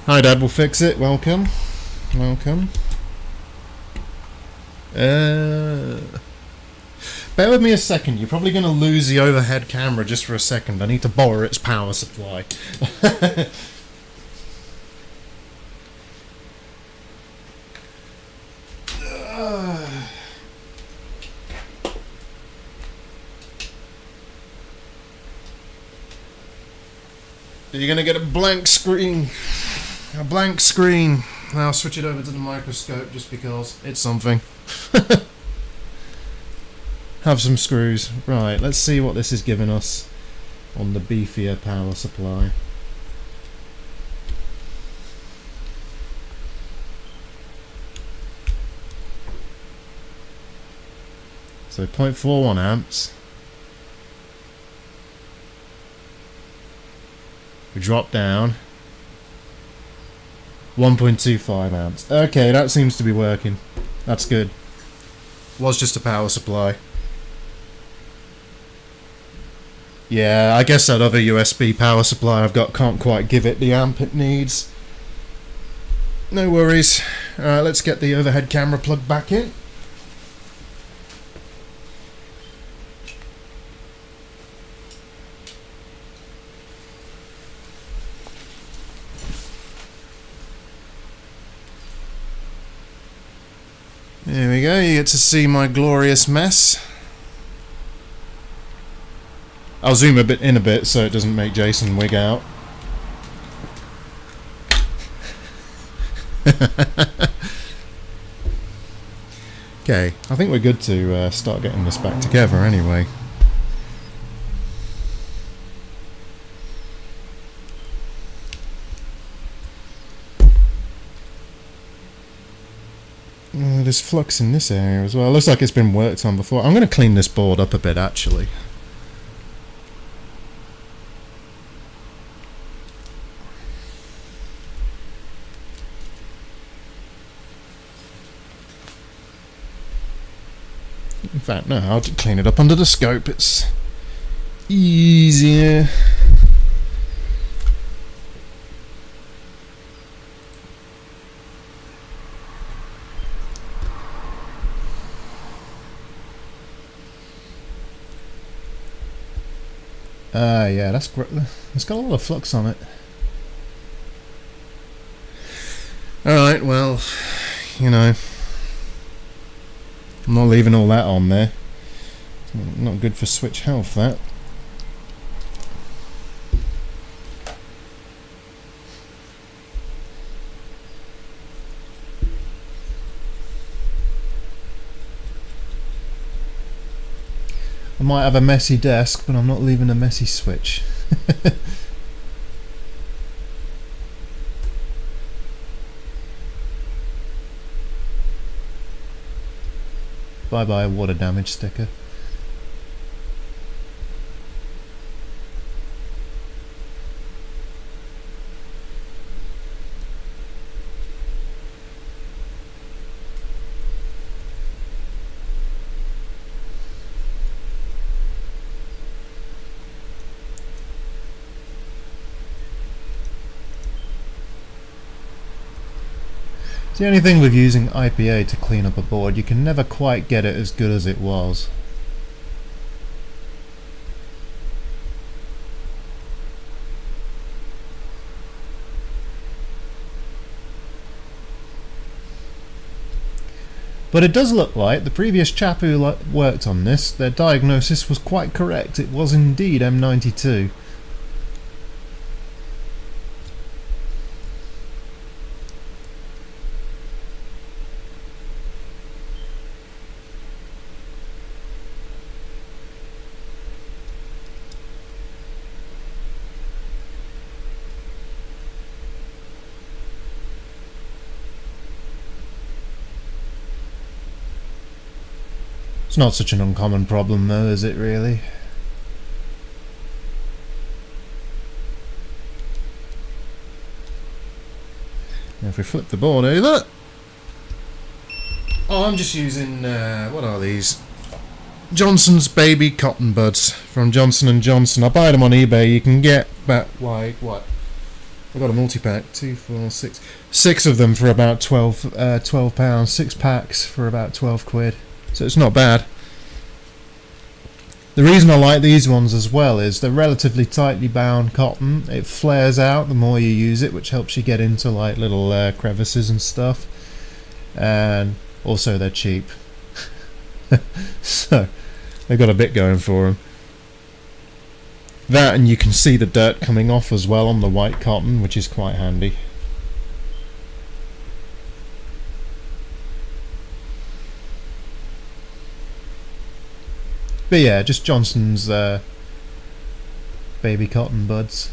Hi Dad, we'll fix it. Welcome. Welcome. Bear with me a second, you're probably going to lose the overhead camera just for a second. I need to borrow its power supply. You're going to get a blank screen. A blank screen. Now I'll switch it over to the microscope just because it's something. Have some screws. Right, let's see what this is giving us on the beefier power supply. So 0.41 amps. We drop down. 1.25 amps. Okay, that seems to be working. That's good. Was just a power supply. Yeah, I guess that other USB power supply I've got can't quite give it the amp it needs. No worries. Alright, let's get the overhead camera plugged back in. There we go, you get to see my glorious mess. I'll zoom a bit so it doesn't make Jason wig out. Okay, I think we're good to start getting this back together anyway. There's flux in this area as well. Looks like it's been worked on before. I'm going to clean this board up a bit actually. In fact, no, I'll just clean it up under the scope. It's easier. Yeah, that's great. It's got a lot of flux on it. Alright, well, you know, I'm not leaving all that on there. It's not good for switch health, that. I might have a messy desk, but I'm not leaving a messy switch. Bye bye water damage sticker. It's the only thing with using IPA to clean up a board, you can never quite get it as good as it was. But it does look like the previous chap who worked on this, their diagnosis was quite correct. It was indeed M92. It's not such an uncommon problem though, is it really? Now if we flip the board over... Oh, I'm just using, what are these? Johnson's Baby Cotton Buds from Johnson & Johnson. I buy them on eBay. You can get about, like, what? I got a multi-pack, 2, 4, 6. 6 of them for about £12. 6 packs for about 12 quid. So it's not bad. The reason I like these ones as well is they're relatively tightly bound cotton. It flares out the more you use it, which helps you get into like little crevices and stuff. And also they're cheap. So they've got a bit going for them. That, and you can see the dirt coming off as well on the white cotton, which is quite handy. But yeah, just Johnson's Baby Cotton Buds.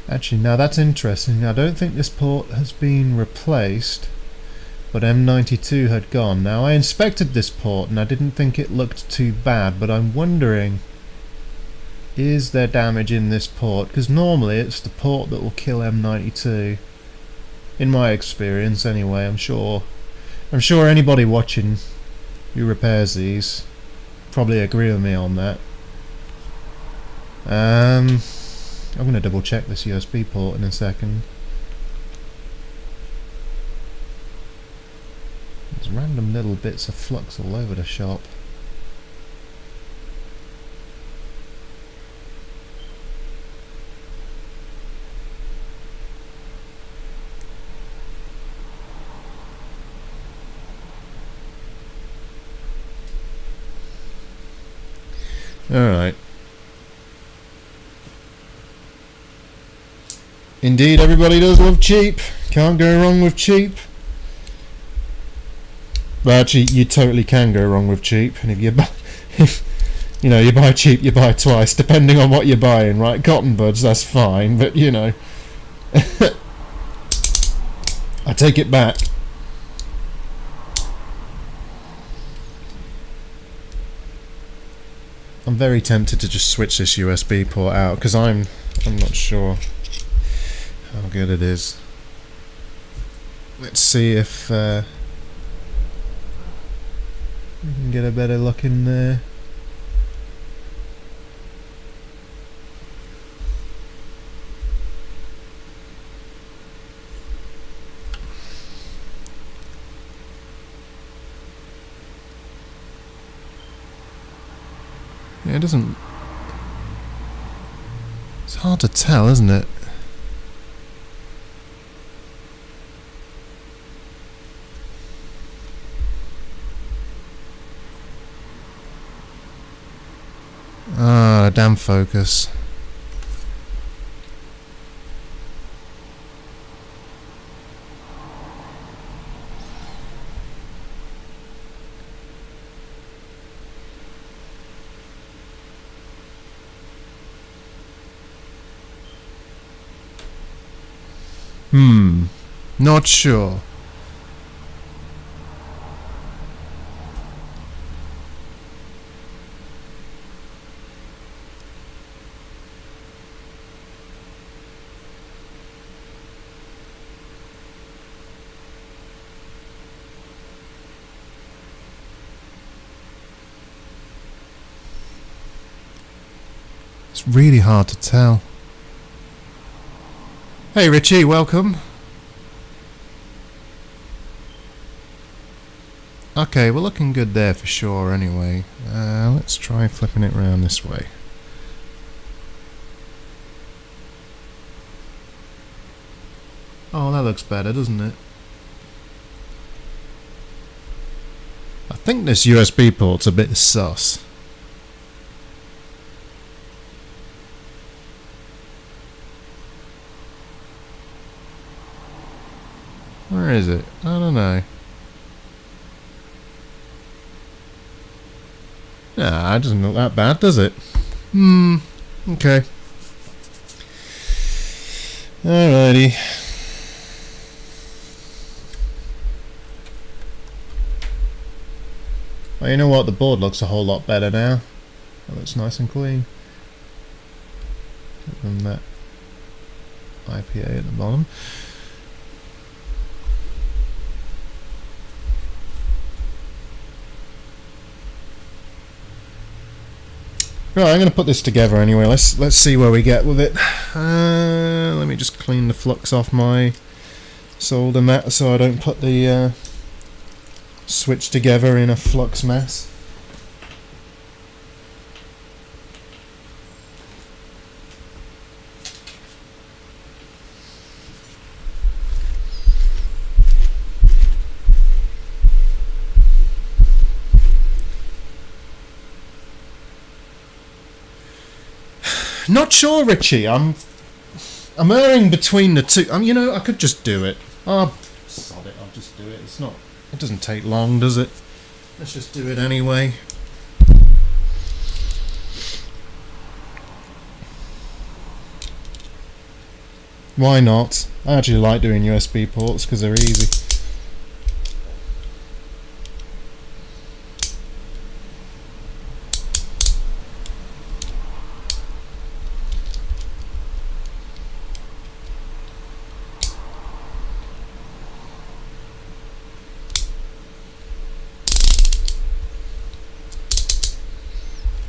Actually, now that's interesting. I don't think this port has been replaced, but M92 had gone. Now I inspected this port and I didn't think it looked too bad, but I'm wondering, is there damage in this port? Because normally it's the port that will kill M92. In my experience anyway. I'm sure anybody watching who repairs these probably agree with me on that. I'm going to double check this USB port in a second. There's random little bits of flux all over the shop. Alright. Indeed, everybody does love cheap. Can't go wrong with cheap. But actually, you totally can go wrong with cheap. And if you buy, you buy cheap, you buy twice, depending on what you're buying, right? Cotton buds, that's fine, but you know, I take it back. I'm very tempted to just switch this USB port out because I'm not sure how good it is. Let's see if we can get a better look in there. Yeah, it doesn't... It's hard to tell, isn't it? Ah, damn focus. Not sure. It's really hard to tell. Hey Richie, welcome. Okay, we're looking good there for sure anyway. Let's try flipping it around this way. Oh, that looks better, doesn't it? I think this USB port's a bit sus. Where is it? I don't know. Nah, it doesn't look that bad, does it? Okay. Alrighty. Well, you know what? The board looks a whole lot better now. It looks nice and clean. And that IPA at the bottom. Right, I'm going to put this together anyway. Let's see where we get with it. Let me just clean the flux off my solder mat so I don't put the switch together in a flux mess. Not sure, Richie. I'm erring between the two. You know, I could just do it. Oh, sod it. I'll just do it. It's not. It doesn't take long, does it? Let's just do it anyway. Why not? I actually like doing USB ports because they're easy.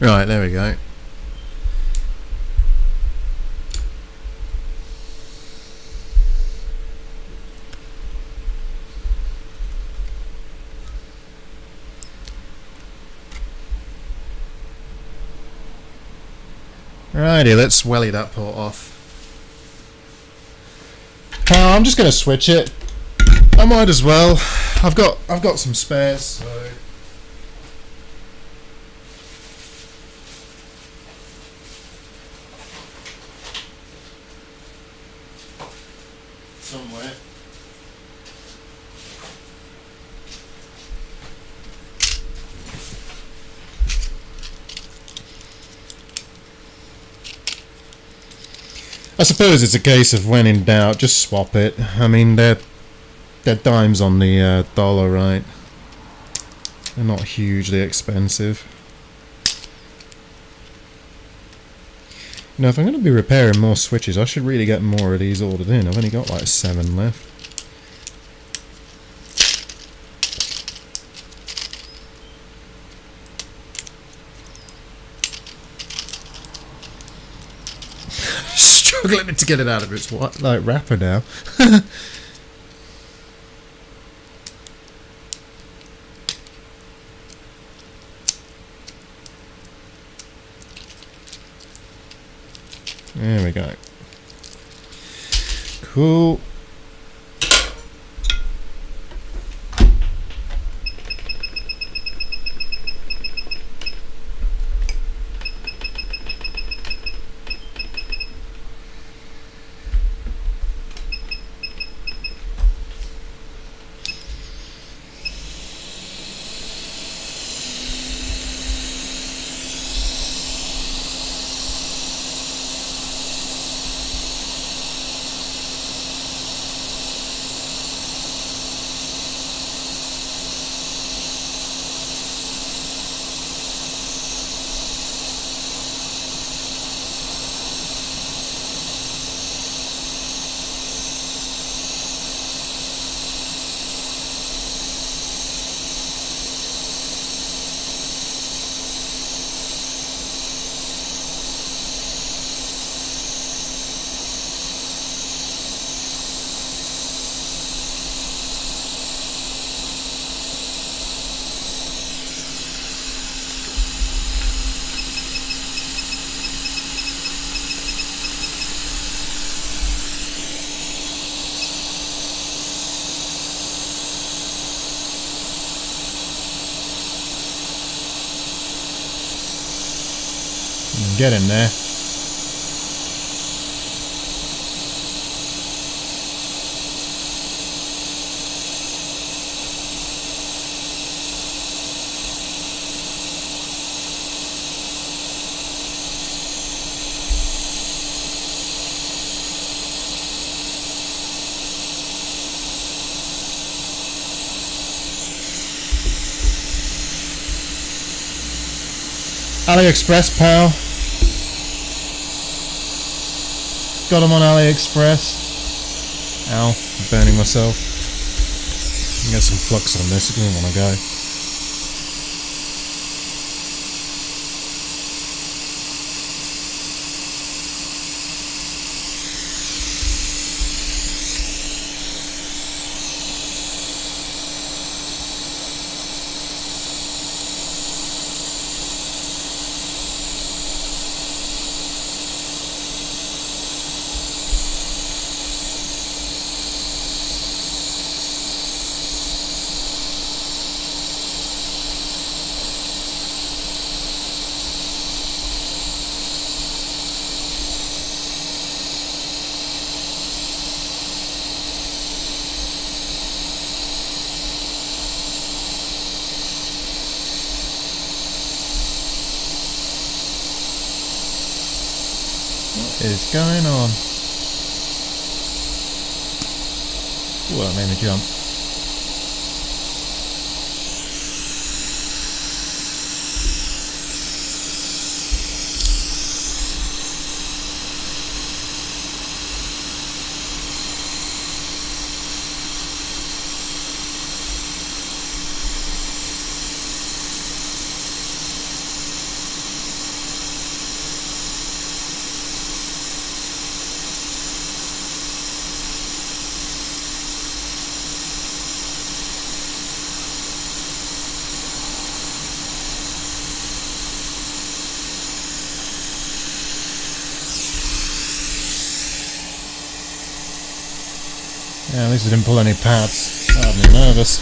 Right, there we go. Righty, let's welly that port off. I'm just gonna switch it. I might as well. I've got some spares, so. Somewhere. I suppose it's a case of when in doubt, just swap it. I mean, they're dimes on the dollar, right? They're not hugely expensive. Now, if I'm going to be repairing more switches, I should really get more of these ordered in. I've only got like 7 left. Struggling to get it out of its like wrapper now. There we go. Cool. Get in there. AliExpress, pal. Got them on AliExpress. Ow, I'm burning myself. Get some flux on this, it doesn't want to go. What is going on? Ooh, that made me jump. Yeah, at least I didn't pull any pads. That had me nervous.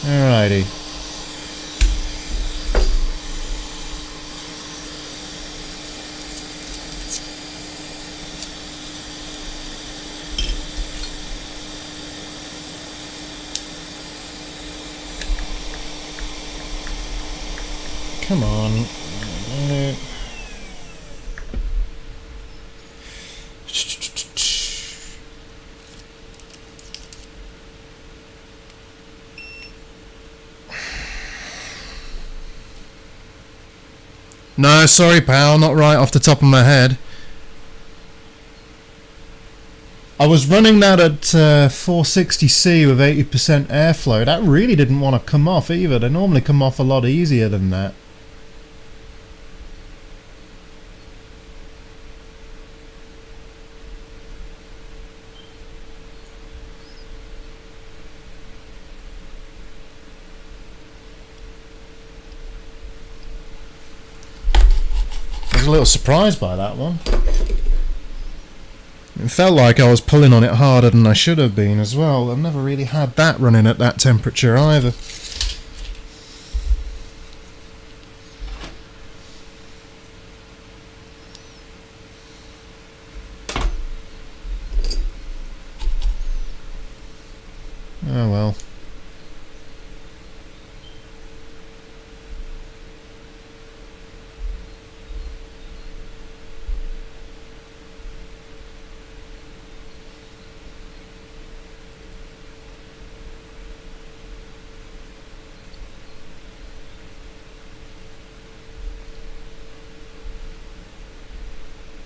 Alrighty. Come on. No, sorry pal, not right off the top of my head. I was running that at 460C with 80% airflow. That really didn't want to come off either. They normally come off a lot easier than that. I was a little surprised by that one. It felt like I was pulling on it harder than I should have been as well. I've never really had that running at that temperature either. Oh well.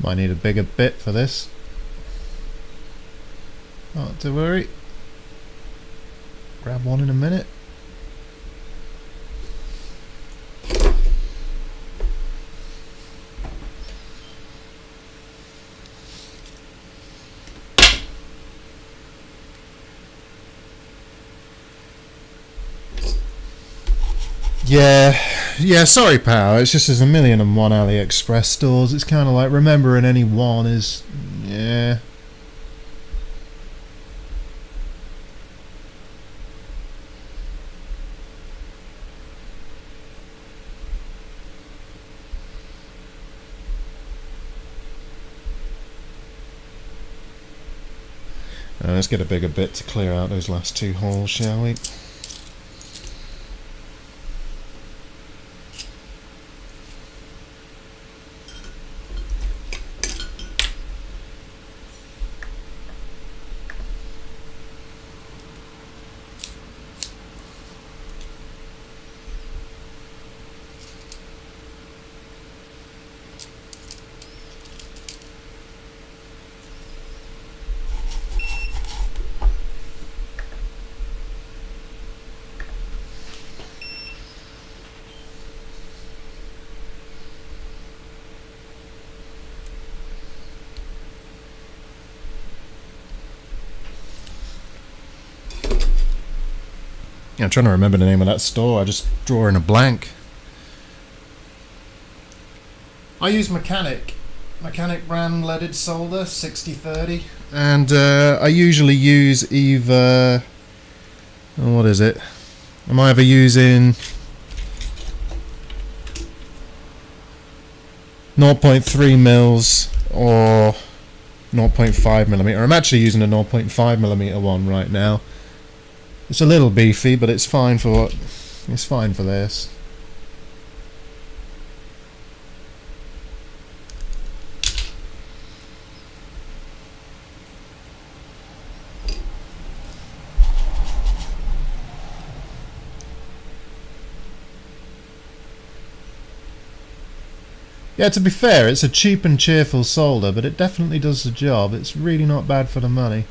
Might need a bigger bit for this. Not to worry. Grab one in a minute. Yeah, sorry pal, it's just there's 1,000,001 AliExpress stores. It's kind of like remembering any one is, yeah. Let's get a bigger bit to clear out those last two holes, shall we? Yeah, I'm trying to remember the name of that store. I just draw in a blank. I use Mechanic brand leaded solder 6030, and I usually use either, what is it? I'm either using 0.3 mils or 0.5 millimeter. I'm actually using a 0.5 millimeter one right now. It's a little beefy, but it's fine for this. Yeah, to be fair, it's a cheap and cheerful solder, but it definitely does the job. It's really not bad for the money.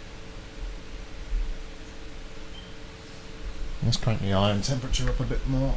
Let's crank the iron temperature up a bit more.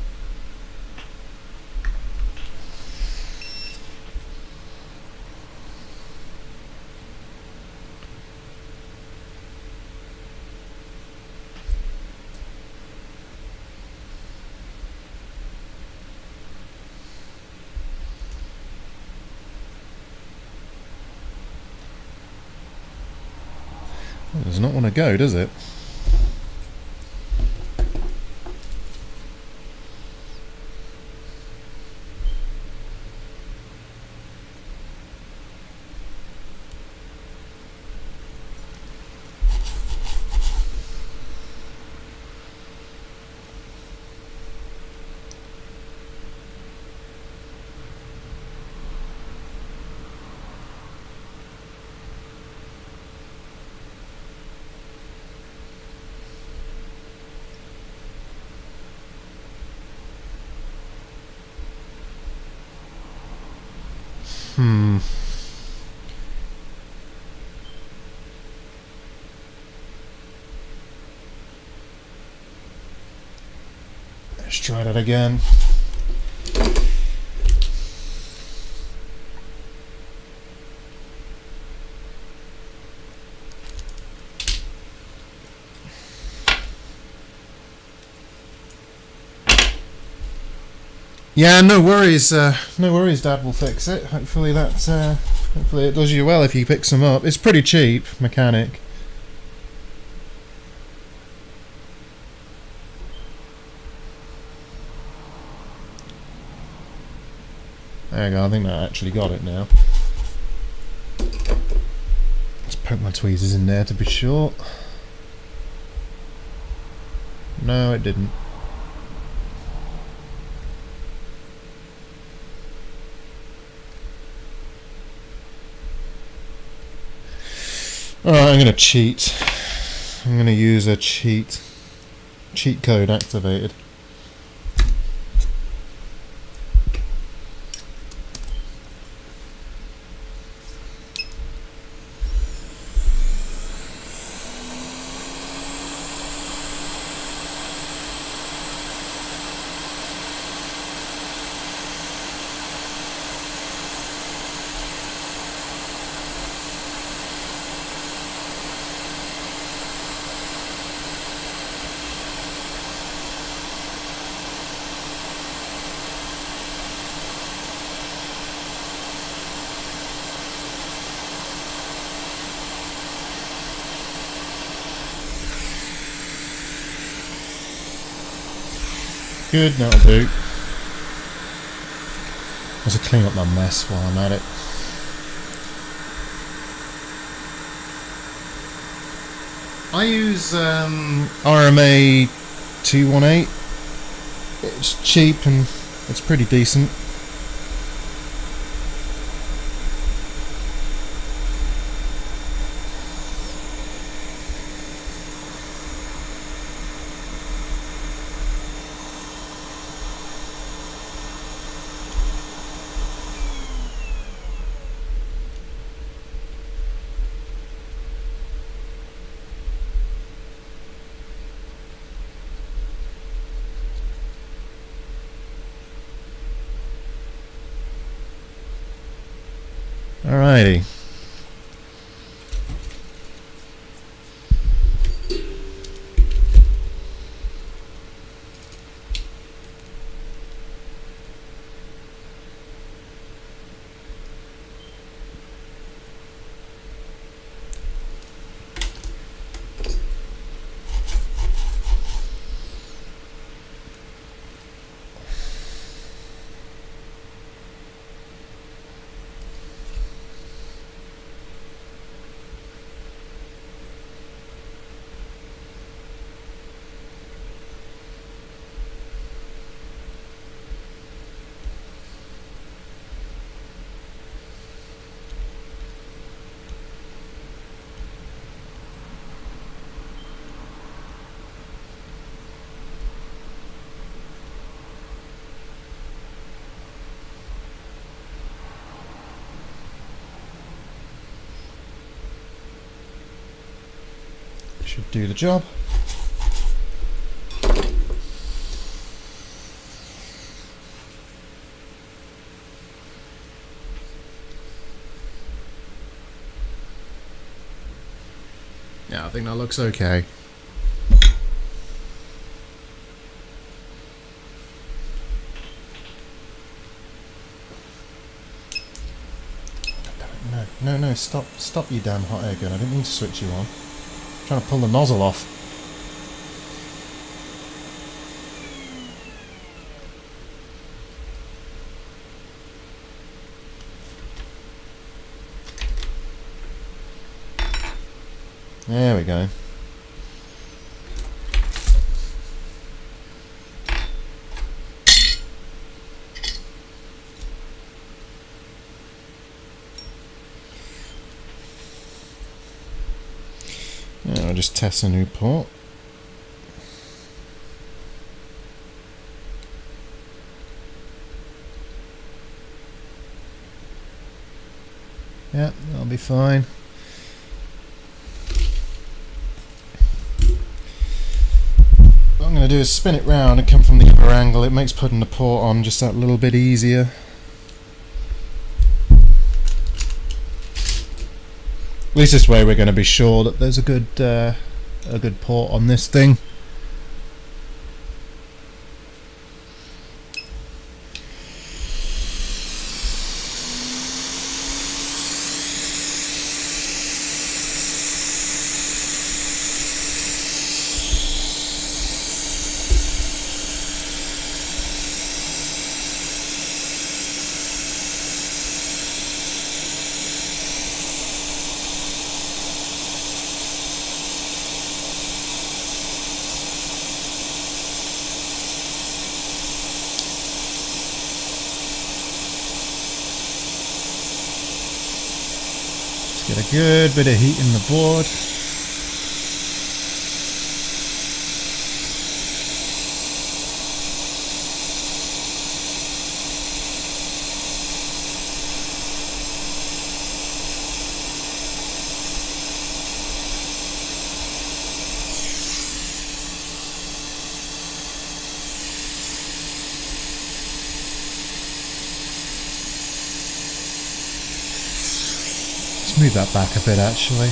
It does not want to go, does it? Let's try that again. Yeah, no worries. No worries. Dad will fix it. Hopefully it does you well if you pick some up. It's pretty cheap, Mechanic. There you go. I think that actually got it now. Let's poke my tweezers in there to be sure. No, it didn't. Alright, I'm going to cheat. I'm going to use a cheat code activated. Good, that'll do. I'll just clean up my mess while I'm at it. I use RMA 218. It's cheap and it's pretty decent. Alrighty. Should do the job. Yeah, I think that looks okay. No, stop you damn hot air gun. I didn't mean to switch you on. I'm trying to pull the nozzle off. There we go. Yeah, I'll just test a new port. Yeah, that'll be fine. What I'm going to do is spin it round and come from the other angle. It makes putting the port on just that little bit easier. At least this way we're going to be sure that there's a good port on this thing. Get a good bit of heat in the board. Let's move that back a bit actually.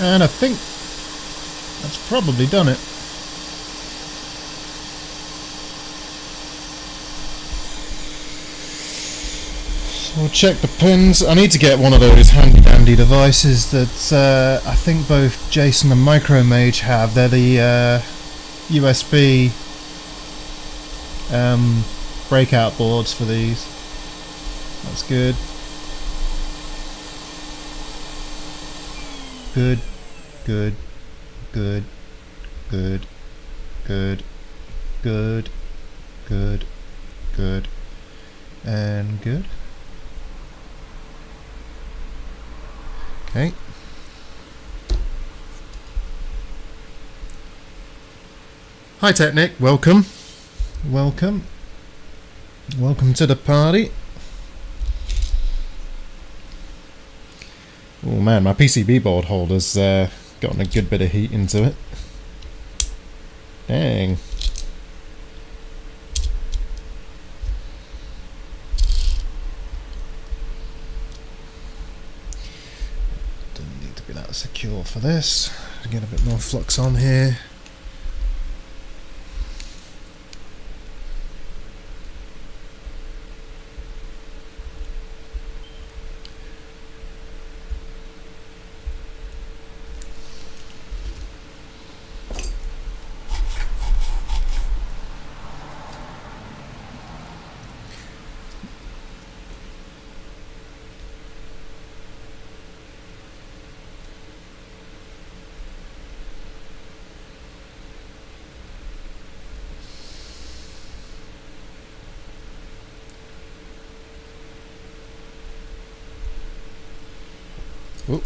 And I think that's probably done it. So We'll check the pins. I need to get one of those handy dandy devices that I think both Jason and Micromage have. They're the USB breakout boards for these. That's good. Good, good, good, good, good, good, good, good, and good. Okay. Hi Technic, welcome. Welcome. Welcome to the party. Oh man, my PCB board holder's gotten a good bit of heat into it. Dang. Doesn't need to be that secure for this. Get a bit more flux on here. Oop.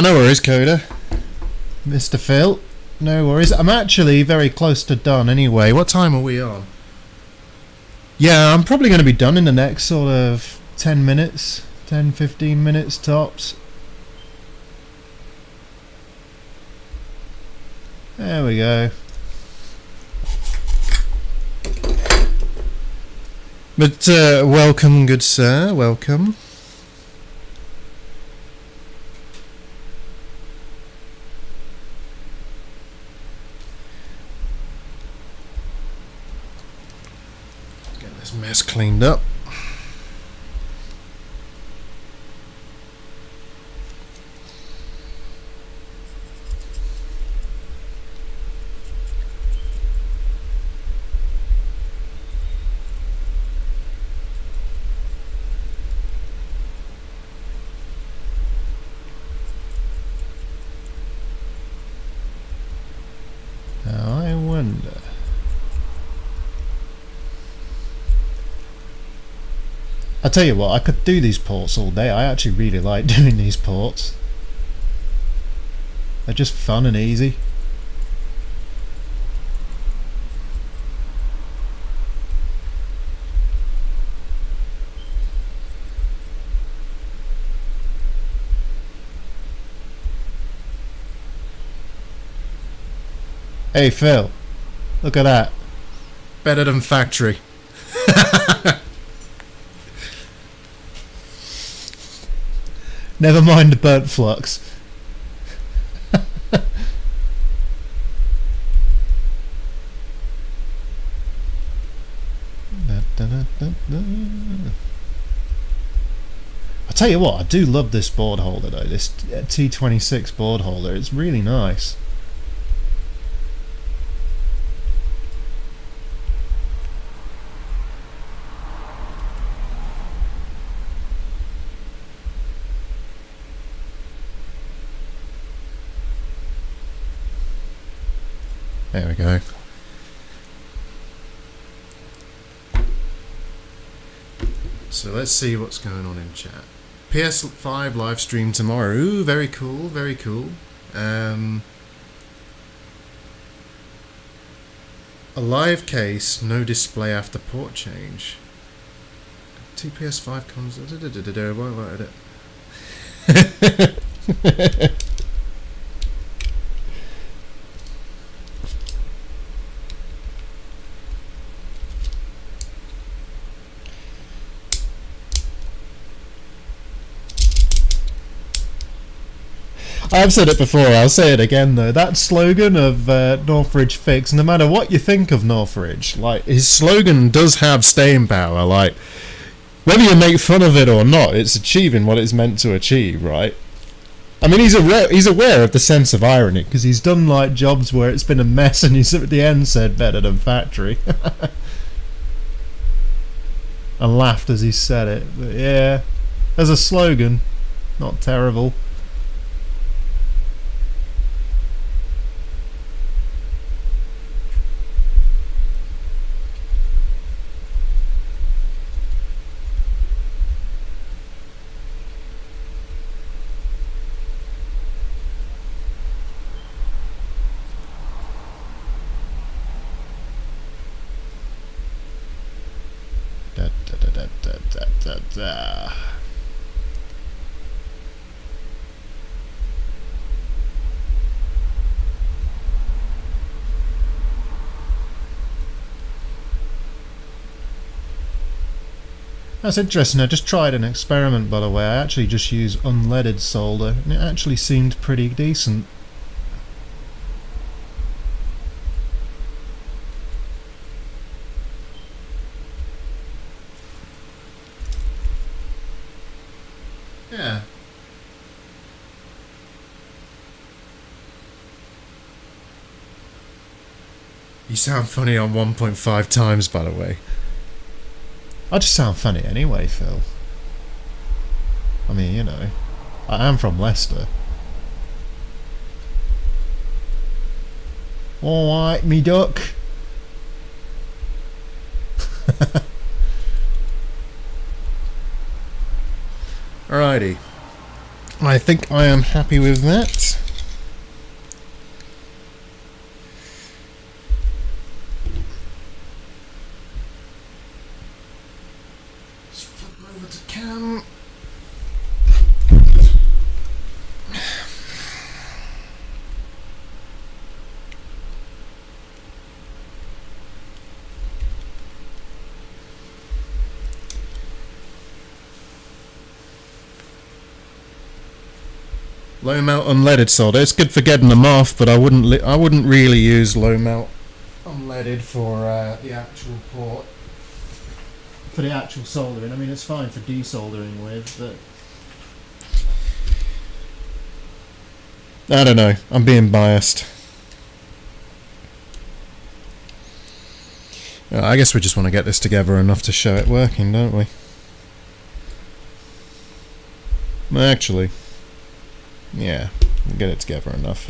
No worries, Coda. Mr. Phil. No worries. I'm actually very close to done anyway. What time are we on? Yeah, I'm probably going to be done in the next sort of 10 minutes. 10, 15 minutes tops. There we go. But welcome, good sir. Welcome. Mess cleaned up. Now I wonder. I tell you what, I could do these ports all day. I actually really like doing these ports. They're just fun and easy. Hey Phil, look at that. Better than factory. Never mind the burnt flux. I tell you what, I do love this board holder though, this T26 board holder, it's really nice. There we go. So let's see what's going on in chat. PS5 live stream tomorrow. Ooh, very cool, very cool. A live case, no display after port change. Two PS5 consoles. What it? I've said it before, I'll say it again though. That slogan of Northridge Fix, no matter what you think of Northridge, like, his slogan does have staying power. Like, whether you make fun of it or not, it's achieving what it's meant to achieve, right? I mean, he's aware of the sense of irony, because he's done, like, jobs where it's been a mess and he's at the end said better than factory. And laughed as he said it. But yeah, as a slogan, not terrible. That's interesting. I just tried an experiment, by the way. I actually just used unleaded solder, and it actually seemed pretty decent. Yeah. You sound funny on 1.5 times, by the way. I just sound funny anyway, Phil. I mean, you know, I am from Leicester. Alright, me duck. Alrighty. I think I am happy with that. Let's flip over to cam. Low melt unleaded solder. It's good for getting them off, but I wouldn't really use low melt unleaded for the actual port. For the actual soldering. I mean, it's fine for desoldering with, but I don't know. I'm being biased. I guess we just want to get this together enough to show it working, don't we? Actually. Yeah, we'll get it together enough.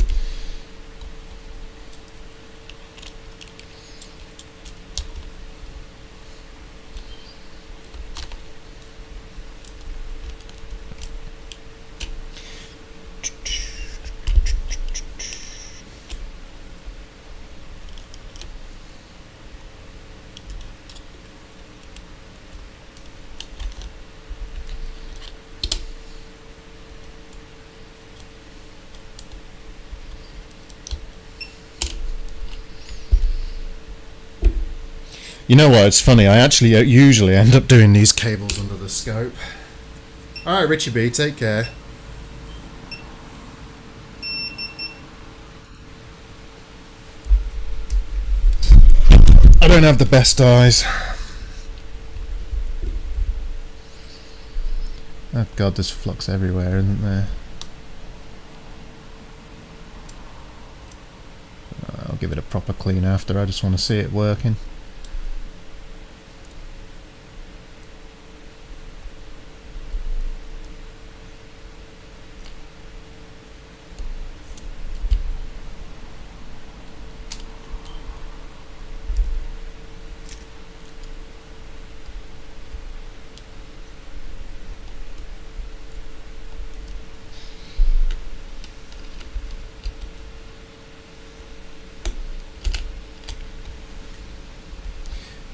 You know what, it's funny, I actually usually end up doing these cables under the scope. Alright, Richie B, take care. I don't have the best eyes. Oh god, there's flux everywhere, isn't there? I'll give it a proper clean after, I just want to see it working.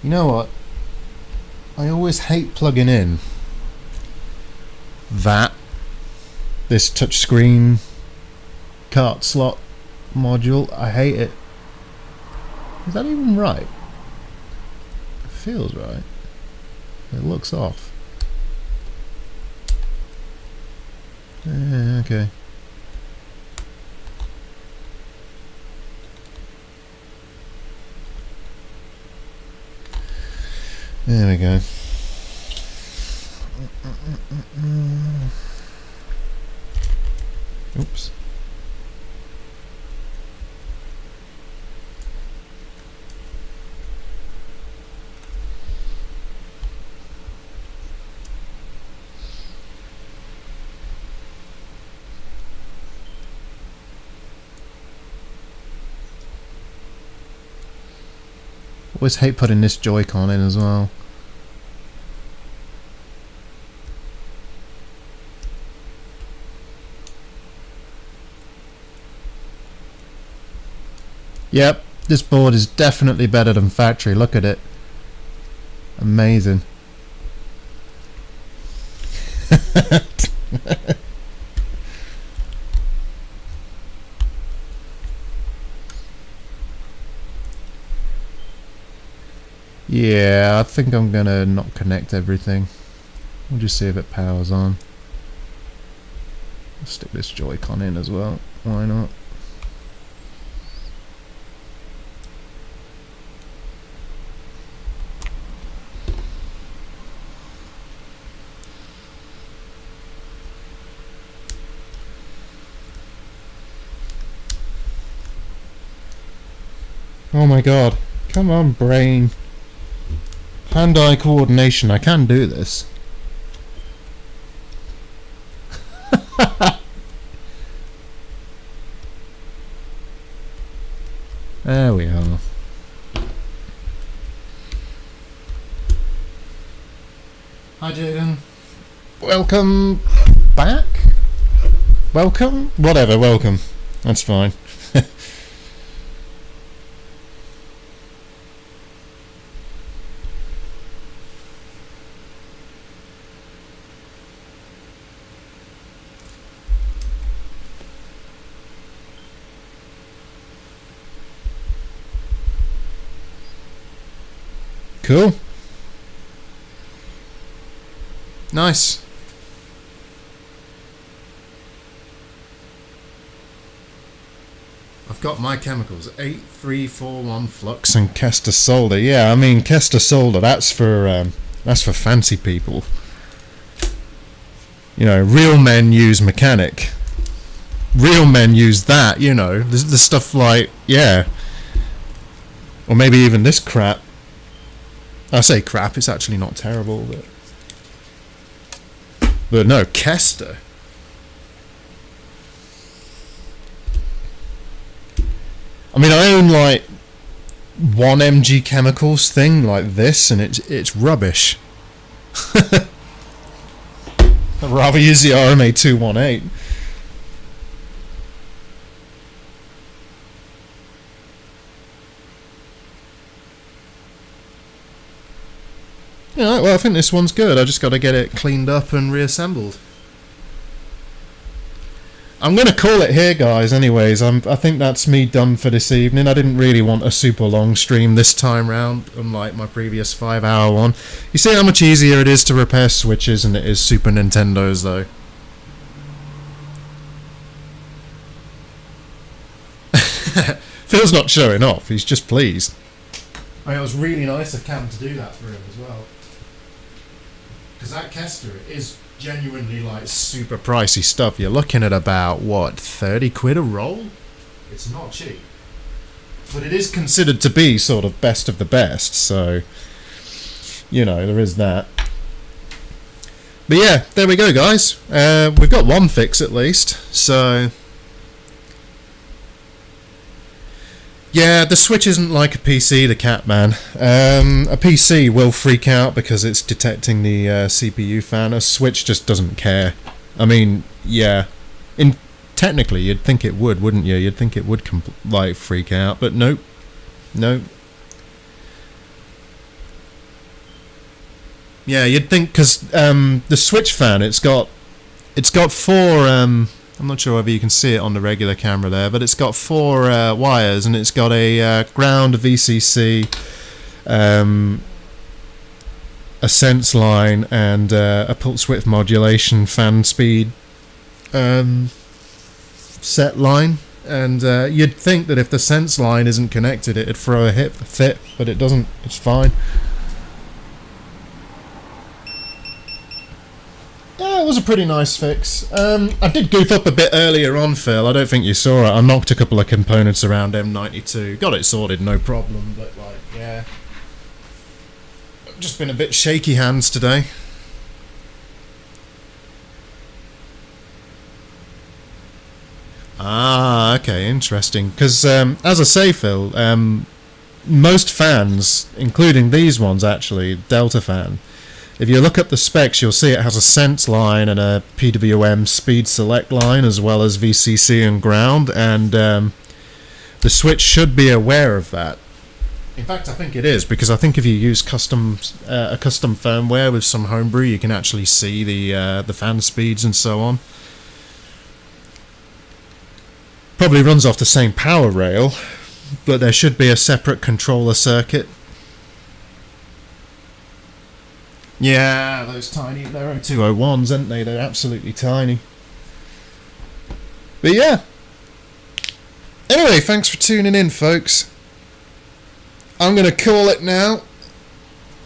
You know what? I always hate plugging in this touchscreen cart slot module. I hate it. Is that even right? It feels right. It looks off. Okay. There we go. Oops. Always hate putting this Joy-Con in as well. Yep, this board is definitely better than factory. Look at it. Amazing. Yeah, I think I'm gonna not connect everything. We'll just see if it powers on. I'll stick this Joy-Con in as well. Why not? Oh my god. Come on, brain. Hand-eye coordination. I can do this. There we are. Hi, Jaden. Welcome back? Welcome? Whatever, welcome. That's fine. Cool. Nice. I've got my chemicals. 8341 flux and Kester solder. Yeah, I mean Kester solder. That's for fancy people. You know, real men use mechanic. Real men use that. You know, the stuff like or maybe even this crap. I say crap, it's actually not terrible, but no, Kester. I mean, I own like 1 mg chemicals thing like this, and it's rubbish. I'd rather use the RMA 218. Yeah, well, I think this one's good. I just got to get it cleaned up and reassembled. I'm going to call it here, guys, anyways. I think that's me done for this evening. I didn't really want a super long stream this time round, unlike my previous 5-hour one. You see how much easier it is to repair Switches than it is Super Nintendos, though. Phil's not showing off. He's just pleased. I mean, it was really nice of Cam to do that for him as well. Because that Kester is genuinely like super pricey stuff. You're looking at about, what, 30 quid a roll? It's not cheap. But it is considered to be sort of best of the best, so, you know, there is that. But yeah, there we go, guys. We've got one fix at least, so... Yeah, the Switch isn't like a PC, the cat man. A PC will freak out because it's detecting the CPU fan. A Switch just doesn't care. I mean, yeah. Technically, you'd think it would, wouldn't you? You'd think it would like freak out, but nope. Nope. Yeah, you'd think because the Switch fan, it's got 4. I'm not sure whether you can see it on the regular camera there, but it's got 4 wires, and it's got a ground, a VCC, a sense line, and a pulse width modulation fan speed set line. And you'd think that if the sense line isn't connected, it'd throw a fit, but it doesn't. It's fine. was a pretty nice fix. I did goof up a bit earlier on, Phil. I don't think you saw it. I knocked a couple of components around M92. Got it sorted, no problem. But, like, yeah. Just been a bit shaky hands today. Ah, okay, interesting. Because, as I say, Phil, most fans, including these ones actually, Delta fan, if you look up the specs, you'll see it has a sense line and a PWM speed select line, as well as VCC and ground, and the Switch should be aware of that. In fact, I think it is, because I think if you use a custom firmware with some homebrew, you can actually see the fan speeds and so on. Probably runs off the same power rail, but there should be a separate controller circuit. Yeah, those tiny, they're 0201s, aren't they? They're absolutely tiny. But yeah. Anyway, thanks for tuning in, folks. I'm going to call it now.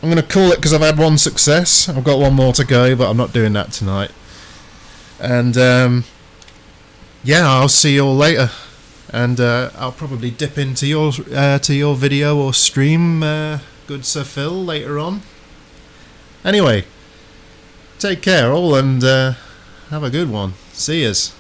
I'm going to call it because I've had one success. I've got one more to go, but I'm not doing that tonight. And, yeah, I'll see you all later. And I'll probably dip into your video or stream, good Sir Phil, later on. Anyway, take care all, and have a good one. See yous.